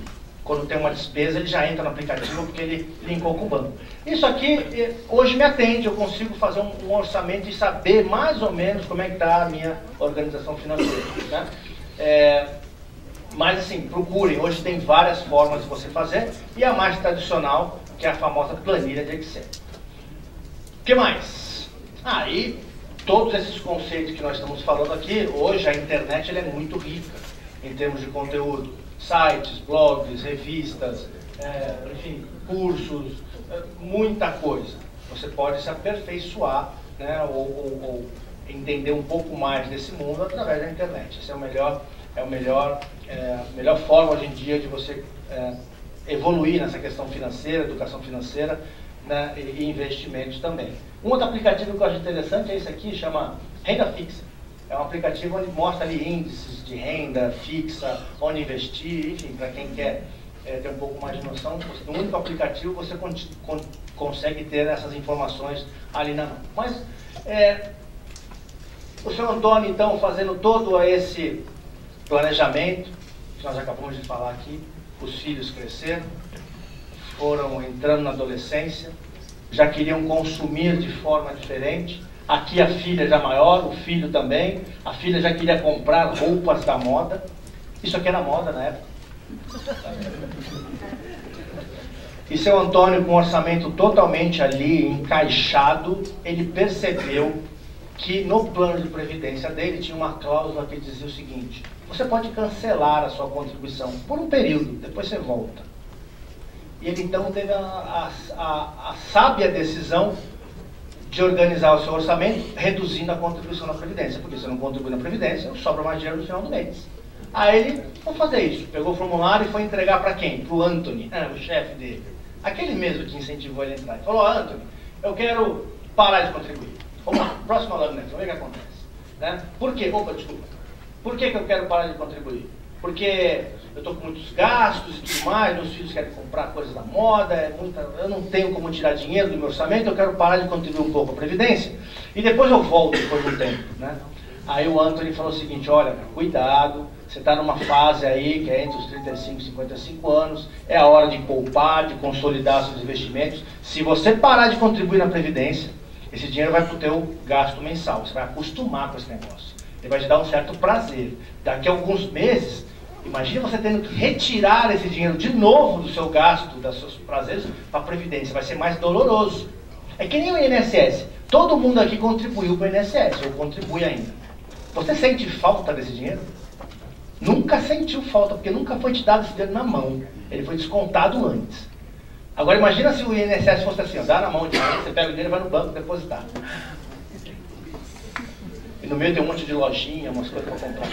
Quando tem uma despesa, ele já entra no aplicativo porque ele linkou com o banco. Isso aqui, hoje me atende, eu consigo fazer um orçamento e saber mais ou menos como é que está a minha organização financeira. Né? Mas assim, procurem, hoje tem várias formas de você fazer, e a mais tradicional, que é a famosa planilha de Excel. O que mais? Aí, todos esses conceitos que nós estamos falando aqui, hoje a internet ela é muito rica em termos de conteúdo. Sites, blogs, revistas, enfim, cursos, muita coisa. Você pode se aperfeiçoar, né, ou entender um pouco mais desse mundo através da internet. Essa é a melhor forma hoje em dia de você evoluir nessa questão financeira, educação financeira, né, e investimentos também. Um outro aplicativo que eu acho interessante é esse aqui, chama Renda Fixa. É um aplicativo onde mostra ali índices de renda fixa, onde investir, enfim, para quem quer ter um pouco mais de noção. No único aplicativo você consegue ter essas informações ali na mão. Mas o senhor Antônio, então, fazendo todo esse planejamento, que nós acabamos de falar aqui, os filhos cresceram, foram entrando na adolescência, já queriam consumir de forma diferente. Aqui a filha já maior, o filho também. A filha já queria comprar roupas da moda. Isso aqui era moda na época. E seu Antônio, com um orçamento totalmente ali encaixado, ele percebeu que no plano de previdência dele tinha uma cláusula que dizia o seguinte: você pode cancelar a sua contribuição por um período, depois você volta. E ele então teve a sábia decisão de organizar o seu orçamento reduzindo a contribuição na Previdência, porque se você não contribui na Previdência, sobra mais dinheiro no final do mês. Aí ele, vou fazer isso, pegou o formulário e foi entregar para quem? Para o Anthony, o chefe dele, aquele mesmo que incentivou ele a entrar. Ele falou: Anthony, eu quero parar de contribuir. Vamos lá, próximo aluno, vamos ver o que acontece. Né? Por quê? Opa, desculpa. Por que eu quero parar de contribuir? Porque eu estou com muitos gastos e tudo mais, meus filhos querem comprar coisas da moda, eu não tenho como tirar dinheiro do meu orçamento, eu quero parar de contribuir um pouco à Previdência, e depois eu volto depois de um tempo. Né? Aí o Anthony falou o seguinte: olha, cuidado, você está numa fase aí que é entre os 35 e 55 anos, é a hora de poupar, de consolidar seus investimentos. Se você parar de contribuir na Previdência, esse dinheiro vai para o teu gasto mensal, você vai acostumar com esse negócio. Ele vai te dar um certo prazer. Daqui a alguns meses, imagina você tendo que retirar esse dinheiro de novo do seu gasto, dos seus prazeres, para a Previdência. Vai ser mais doloroso. É que nem o INSS. Todo mundo aqui contribuiu para o INSS, ou contribui ainda. Você sente falta desse dinheiro? Nunca sentiu falta, porque nunca foi te dado esse dinheiro na mão. Ele foi descontado antes. Agora imagina se o INSS fosse assim, ó, dá na mão o dinheiro, você pega o dinheiro e vai no banco depositar. E no meio tem um monte de lojinha, umas coisas para comprar.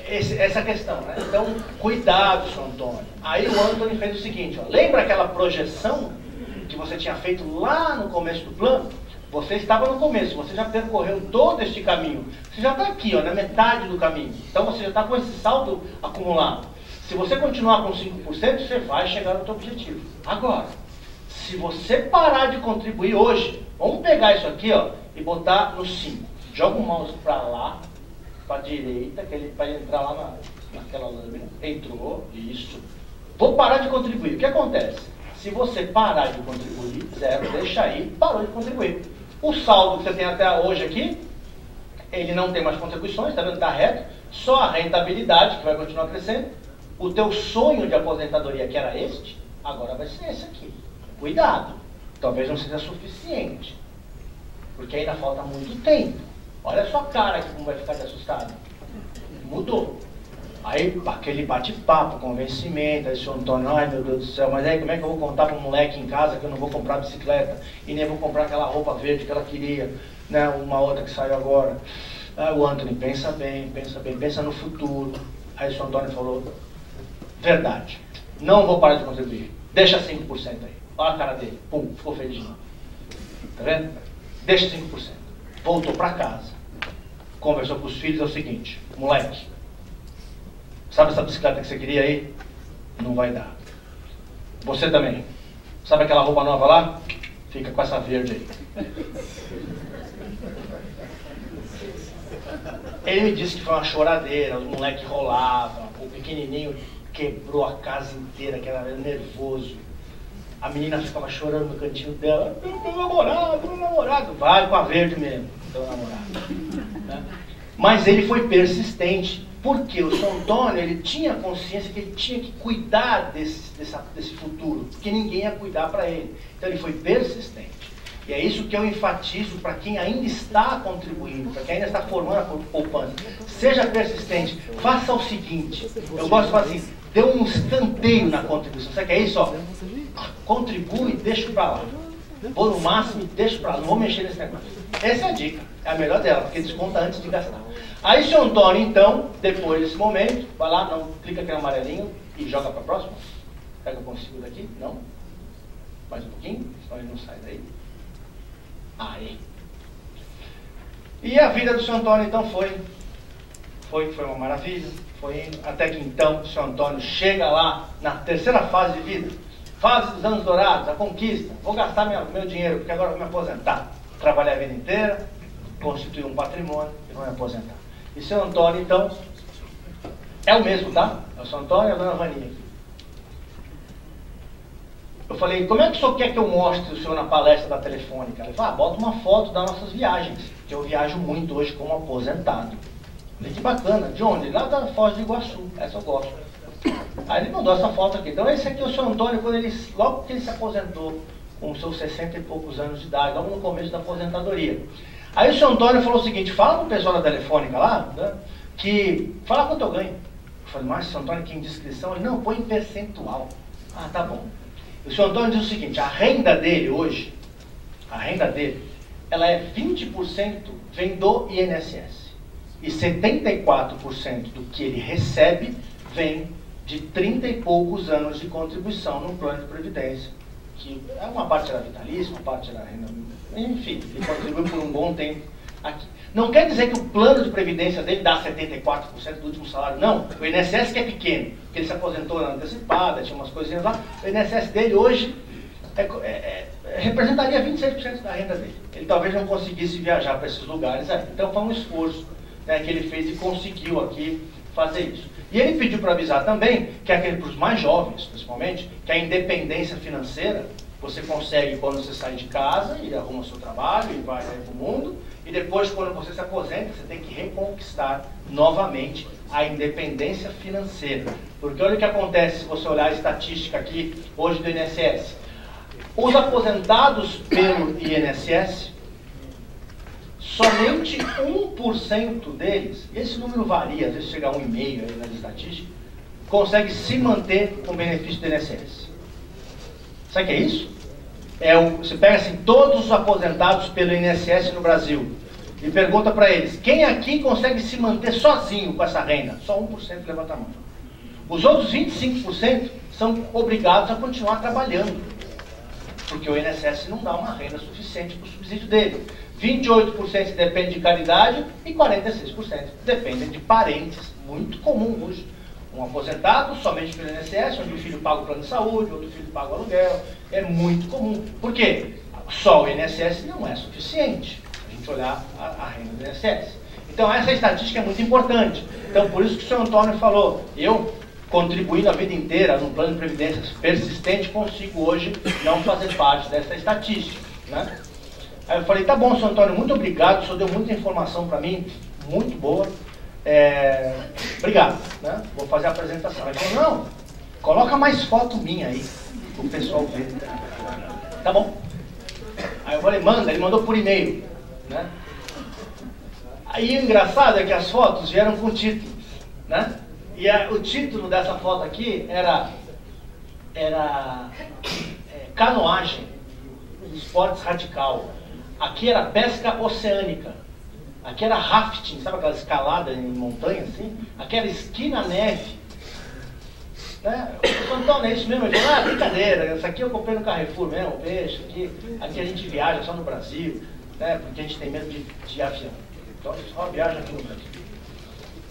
Essa questão, né? Então, cuidado, Sr. Antônio. Aí o Antônio fez o seguinte, ó, lembra aquela projeção que você tinha feito lá no começo do plano? Você estava no começo, você já percorreu todo este caminho. Você já está aqui, ó, na metade do caminho. Então você já está com esse saldo acumulado. Se você continuar com 5%, você vai chegar no seu objetivo. Agora, se você parar de contribuir hoje, vamos pegar isso aqui, ó, e botar no 5. Joga o mouse para lá, para a direita, que ele vai entrar lá naquela lâmina. Entrou, isso. Vou parar de contribuir. O que acontece? Se você parar de contribuir, zero, deixa aí, parou de contribuir. O saldo que você tem até hoje aqui, ele não tem mais contribuições, tá vendo? Está reto. Só a rentabilidade, que vai continuar crescendo. O teu sonho de aposentadoria, que era este, agora vai ser esse aqui. Cuidado. Talvez não seja suficiente. Porque ainda falta muito tempo. Olha a sua cara aqui como vai ficar de assustado. Mudou. Aí aquele bate-papo, convencimento, aí o Sr. Antônio, ai meu Deus do céu, mas aí como é que eu vou contar para um moleque em casa que eu não vou comprar bicicleta e nem vou comprar aquela roupa verde que ela queria, né, uma outra que saiu agora. Aí o Antônio, pensa bem, pensa no futuro. Aí o Sr. Antônio falou, verdade, não vou parar de contribuir, deixa 5% aí. Olha a cara dele, pum, ficou feliz. Tá vendo? Deixa 5%. Voltou para casa, conversou com os filhos, é o seguinte, moleque, sabe essa bicicleta que você queria aí? Não vai dar. Você também. Sabe aquela roupa nova lá? Fica com essa verde aí. Ele me disse que foi uma choradeira, os moleques rolavam, o pequenininho quebrou a casa inteira, que era nervoso. A menina ficava chorando no cantinho dela. Meu namorado. Vai com a verde mesmo, teu namorado. Né? Mas ele foi persistente. Porque o Sr. Antônio, ele tinha consciência que ele tinha que cuidar desse futuro, porque ninguém ia cuidar para ele. Então ele foi persistente. E é isso que eu enfatizo para quem ainda está contribuindo, para quem ainda está formando a poupança. Seja persistente, faça o seguinte, eu gosto de fazer assim, dê um escanteio na contribuição. Sabe o que é isso? Ó? Contribui e deixa para lá. Vou no máximo e deixa para lá, não vou mexer nesse negócio. Essa é a dica, é a melhor dela, porque desconta antes de gastar. Aí o Sr. Antônio, então, depois desse momento, vai lá, não, clica aqui no amarelinho e joga para a próxima. Será que eu consigo daqui? Não? Mais um pouquinho, senão ele não sai daí. Aí. E a vida do Sr. Antônio, então, foi uma maravilha. Foi indo, até que então o Sr. Antônio chega lá na terceira fase de vida. Fase dos anos dourados, a conquista. Vou gastar meu dinheiro, porque agora vou me aposentar. Trabalhar a vida inteira, constituir um patrimônio e vou me aposentar. E o Sr. Antônio, então, é o mesmo, tá? É o Sr. Antônio e a dona Vaninha. Eu falei, como é que o senhor quer que eu mostre o senhor na palestra da Telefônica? Ele falou, bota uma foto das nossas viagens, que eu viajo muito hoje como aposentado. Eu falei, que bacana. De onde? Lá da Foz do Iguaçu. Essa eu gosto. Aí ele mandou essa foto aqui. Então esse aqui é o Sr. Antônio, logo que ele se aposentou, com seus 60 e poucos anos de idade, logo no começo da aposentadoria. Aí o Sr. Antônio falou o seguinte, fala pro pessoal da Telefônica lá, né, que fala quanto eu ganho. Eu falei, mas Sr. Antônio, que indiscrição? Ele, não, põe em percentual. Ah, tá bom. O Sr. Antônio diz o seguinte, a renda dele hoje, ela é 20% vem do INSS. E 74% do que ele recebe vem de 30 e poucos anos de contribuição no plano de previdência. Que uma parte era vitalícia, uma parte era renda, enfim, ele contribui por um bom tempo aqui. Não quer dizer que o plano de previdência dele dá 74% do último salário, não. O INSS que é pequeno, porque ele se aposentou na antecipada, tinha umas coisinhas lá. O INSS dele hoje representaria 26% da renda dele. Ele talvez não conseguisse viajar para esses lugares, então foi um esforço, né, que ele fez e conseguiu aqui fazer isso. E ele pediu para avisar também, que é aquele para os mais jovens, principalmente, que a independência financeira você consegue quando você sai de casa e arruma o seu trabalho e vai para o mundo, e depois, quando você se aposenta, você tem que reconquistar novamente a independência financeira. Porque olha o que acontece se você olhar a estatística aqui hoje do INSS. Os aposentados pelo INSS, somente 1% deles, esse número varia, às vezes chega a 1,5% aí nas estatísticas, consegue se manter com o benefício do INSS. Sabe o que é isso? Você pega assim, todos os aposentados pelo INSS no Brasil e pergunta para eles, quem aqui consegue se manter sozinho com essa renda? Só 1% levanta a mão. Os outros 25% são obrigados a continuar trabalhando, porque o INSS não dá uma renda suficiente para o subsídio dele. 28% depende de caridade e 46% dependem de parentes. Muito comum hoje. Um aposentado somente pelo INSS, onde o filho paga o plano de saúde, outro filho paga o aluguel. É muito comum. Por quê? Só o INSS não é suficiente. A gente olhar a renda do INSS. Então essa estatística é muito importante. Então por isso que o senhor Antônio falou, eu contribuindo a vida inteira num plano de previdência persistente, consigo hoje não fazer parte dessa estatística, né? Aí eu falei, tá bom, senhor Antônio, muito obrigado, o senhor deu muita informação para mim, muito boa, obrigado, né? Vou fazer a apresentação. Ele falou, não, coloca mais foto minha aí, para o pessoal ver. Tá bom. Aí eu falei, manda, ele mandou por e-mail, né? Aí o engraçado é que as fotos vieram com títulos, né? E o título dessa foto aqui era canoagem, esportes radical. Aqui era pesca oceânica. Aqui era rafting, sabe aquela escalada em montanha assim? Aqui era esqui na neve. Né? O Antônio, é isso mesmo? Ele falou, brincadeira, isso aqui eu comprei no Carrefour mesmo, peixe, aqui a gente viaja só no Brasil, né? Porque a gente tem medo de avião. Então a gente só viaja aqui no Brasil.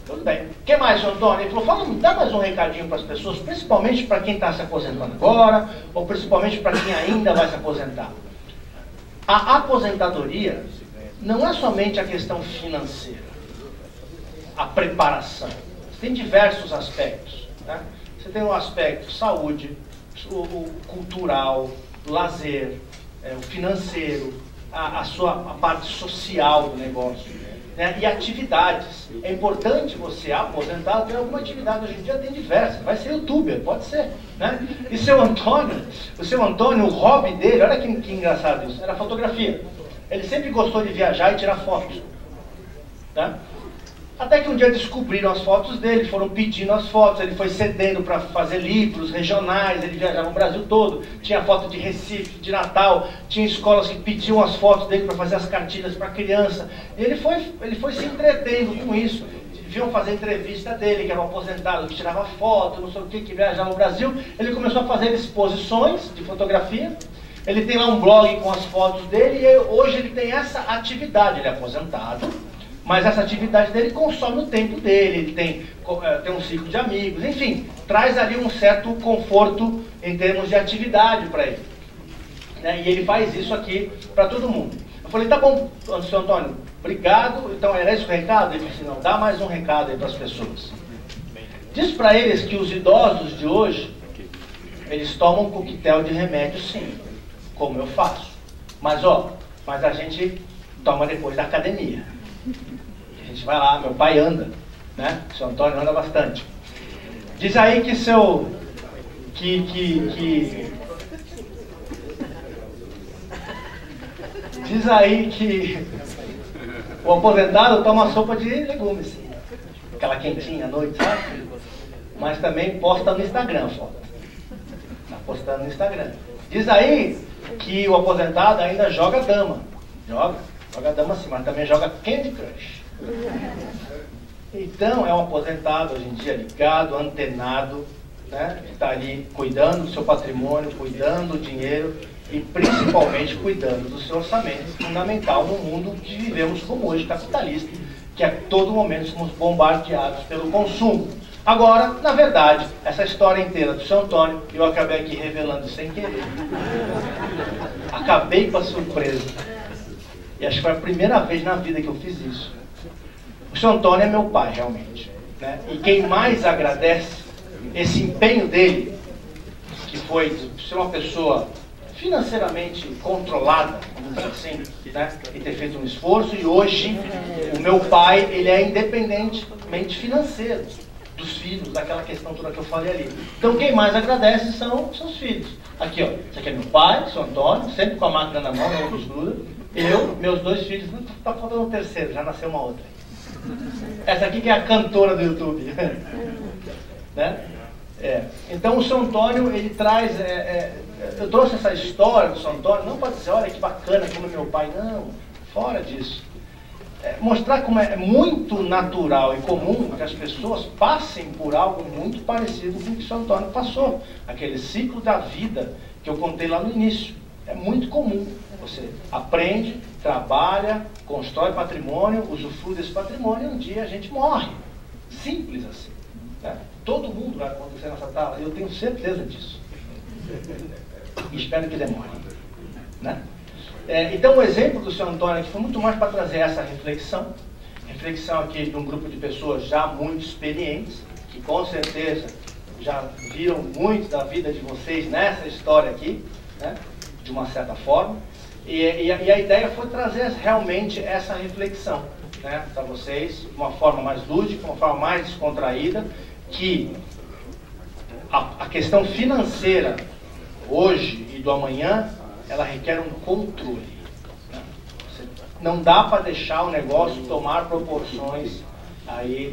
Tudo bem. O que mais, senhor Antônio? Ele falou, dá mais um recadinho para as pessoas, principalmente para quem está se aposentando agora, ou principalmente para quem ainda vai se aposentar. A aposentadoria não é somente a questão financeira, a preparação. Tem diversos aspectos, né? Você tem o aspecto saúde, o cultural, o lazer, o financeiro, a parte social do negócio, né? E atividades. É importante você, aposentado, ter alguma atividade. Hoje em dia tem diversas. Vai ser youtuber, pode ser, né? E o seu Antônio, o hobby dele, olha que engraçado isso, era fotografia. Ele sempre gostou de viajar e tirar fotos, né? Até que um dia descobriram as fotos dele, foram pedindo as fotos, ele foi cedendo para fazer livros regionais, ele viajava o Brasil todo, tinha foto de Recife, de Natal, tinha escolas que pediam as fotos dele para fazer as cartilhas para criança. E ele foi se entretendo com isso. Viam fazer entrevista dele, que era um aposentado, que tirava foto, não sei o que viajava o Brasil. Ele começou a fazer exposições de fotografia. Ele tem lá um blog com as fotos dele e hoje ele tem essa atividade, ele é aposentado. Mas essa atividade dele consome o tempo dele, ele tem um ciclo de amigos, enfim, traz ali um certo conforto em termos de atividade para ele. Né? E ele faz isso aqui para todo mundo. Eu falei, tá bom, senhor Antônio, obrigado. Então era esse o recado? Ele disse, não, dá mais um recado aí para as pessoas. Diz para eles que os idosos de hoje, eles tomam coquetel de remédio sim, como eu faço. Mas a gente toma depois da academia. A gente vai lá, meu pai anda, né? O seu Antônio anda bastante. Diz aí que diz aí que o aposentado toma sopa de legumes, aquela quentinha à noite, sabe? Mas também posta no Instagram, foto. Tá postando no Instagram. Diz aí que o aposentado ainda joga dama. Joga dama sim, mas também joga Candy Crush. Então é um aposentado hoje em dia ligado, antenado, né? Que está ali cuidando do seu patrimônio, cuidando do dinheiro e principalmente cuidando do seu orçamento, fundamental no mundo que vivemos como hoje, capitalista, que a todo momento somos bombardeados pelo consumo. Agora, na verdade, essa história inteira do seu Antônio, eu acabei aqui revelando sem querer. Acabei com a surpresa. E acho que foi a primeira vez na vida que eu fiz isso. O seu Antônio é meu pai, realmente, né? E quem mais agradece esse empenho dele, que foi ser uma pessoa financeiramente controlada, vamos dizer assim, né? E ter feito um esforço, e hoje o meu pai, ele é independentemente financeiro. dos filhos, daquela questão toda que eu falei ali. Então quem mais agradece são seus filhos. Aqui, ó, esse aqui é meu pai, seu Antônio, sempre com a máquina na mão, não desgruda. Eu, meus 2 filhos, não tá faltando um terceiro, já nasceu uma outra. Essa aqui que é a cantora do YouTube. Né? Então o seu Antônio, ele traz, eu trouxe essa história do seu Antônio, não para dizer, olha que bacana como é meu pai, não, fora disso. Mostrar como é muito natural e comum que as pessoas passem por algo muito parecido com o que o seu Antônio passou. Aquele ciclo da vida que eu contei lá no início. É muito comum. Você aprende, trabalha, constrói patrimônio, usufrui desse patrimônio e um dia a gente morre. Simples assim. Né? Todo mundo vai acontecer nessa sala, eu tenho certeza disso. E espero que demore. Né? Então o exemplo do seu Antônio aqui foi muito mais para trazer essa reflexão aqui de um grupo de pessoas já muito experientes, que com certeza já viram muito da vida de vocês nessa história aqui, né? De uma certa forma, e a ideia foi trazer realmente essa reflexão, né? Para vocês, de uma forma mais lúdica, uma forma mais descontraída, que a questão financeira hoje e do amanhã, ela requer um controle. Né? Não dá para deixar o negócio tomar proporções aí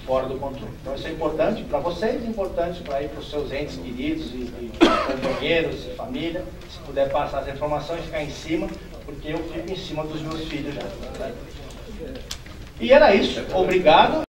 fora do controle. Então isso é importante para vocês, importante para os seus entes queridos e companheiros e família. Se puder passar as informações, ficar em cima, porque eu fico em cima dos meus filhos já. Né? E era isso. Obrigado.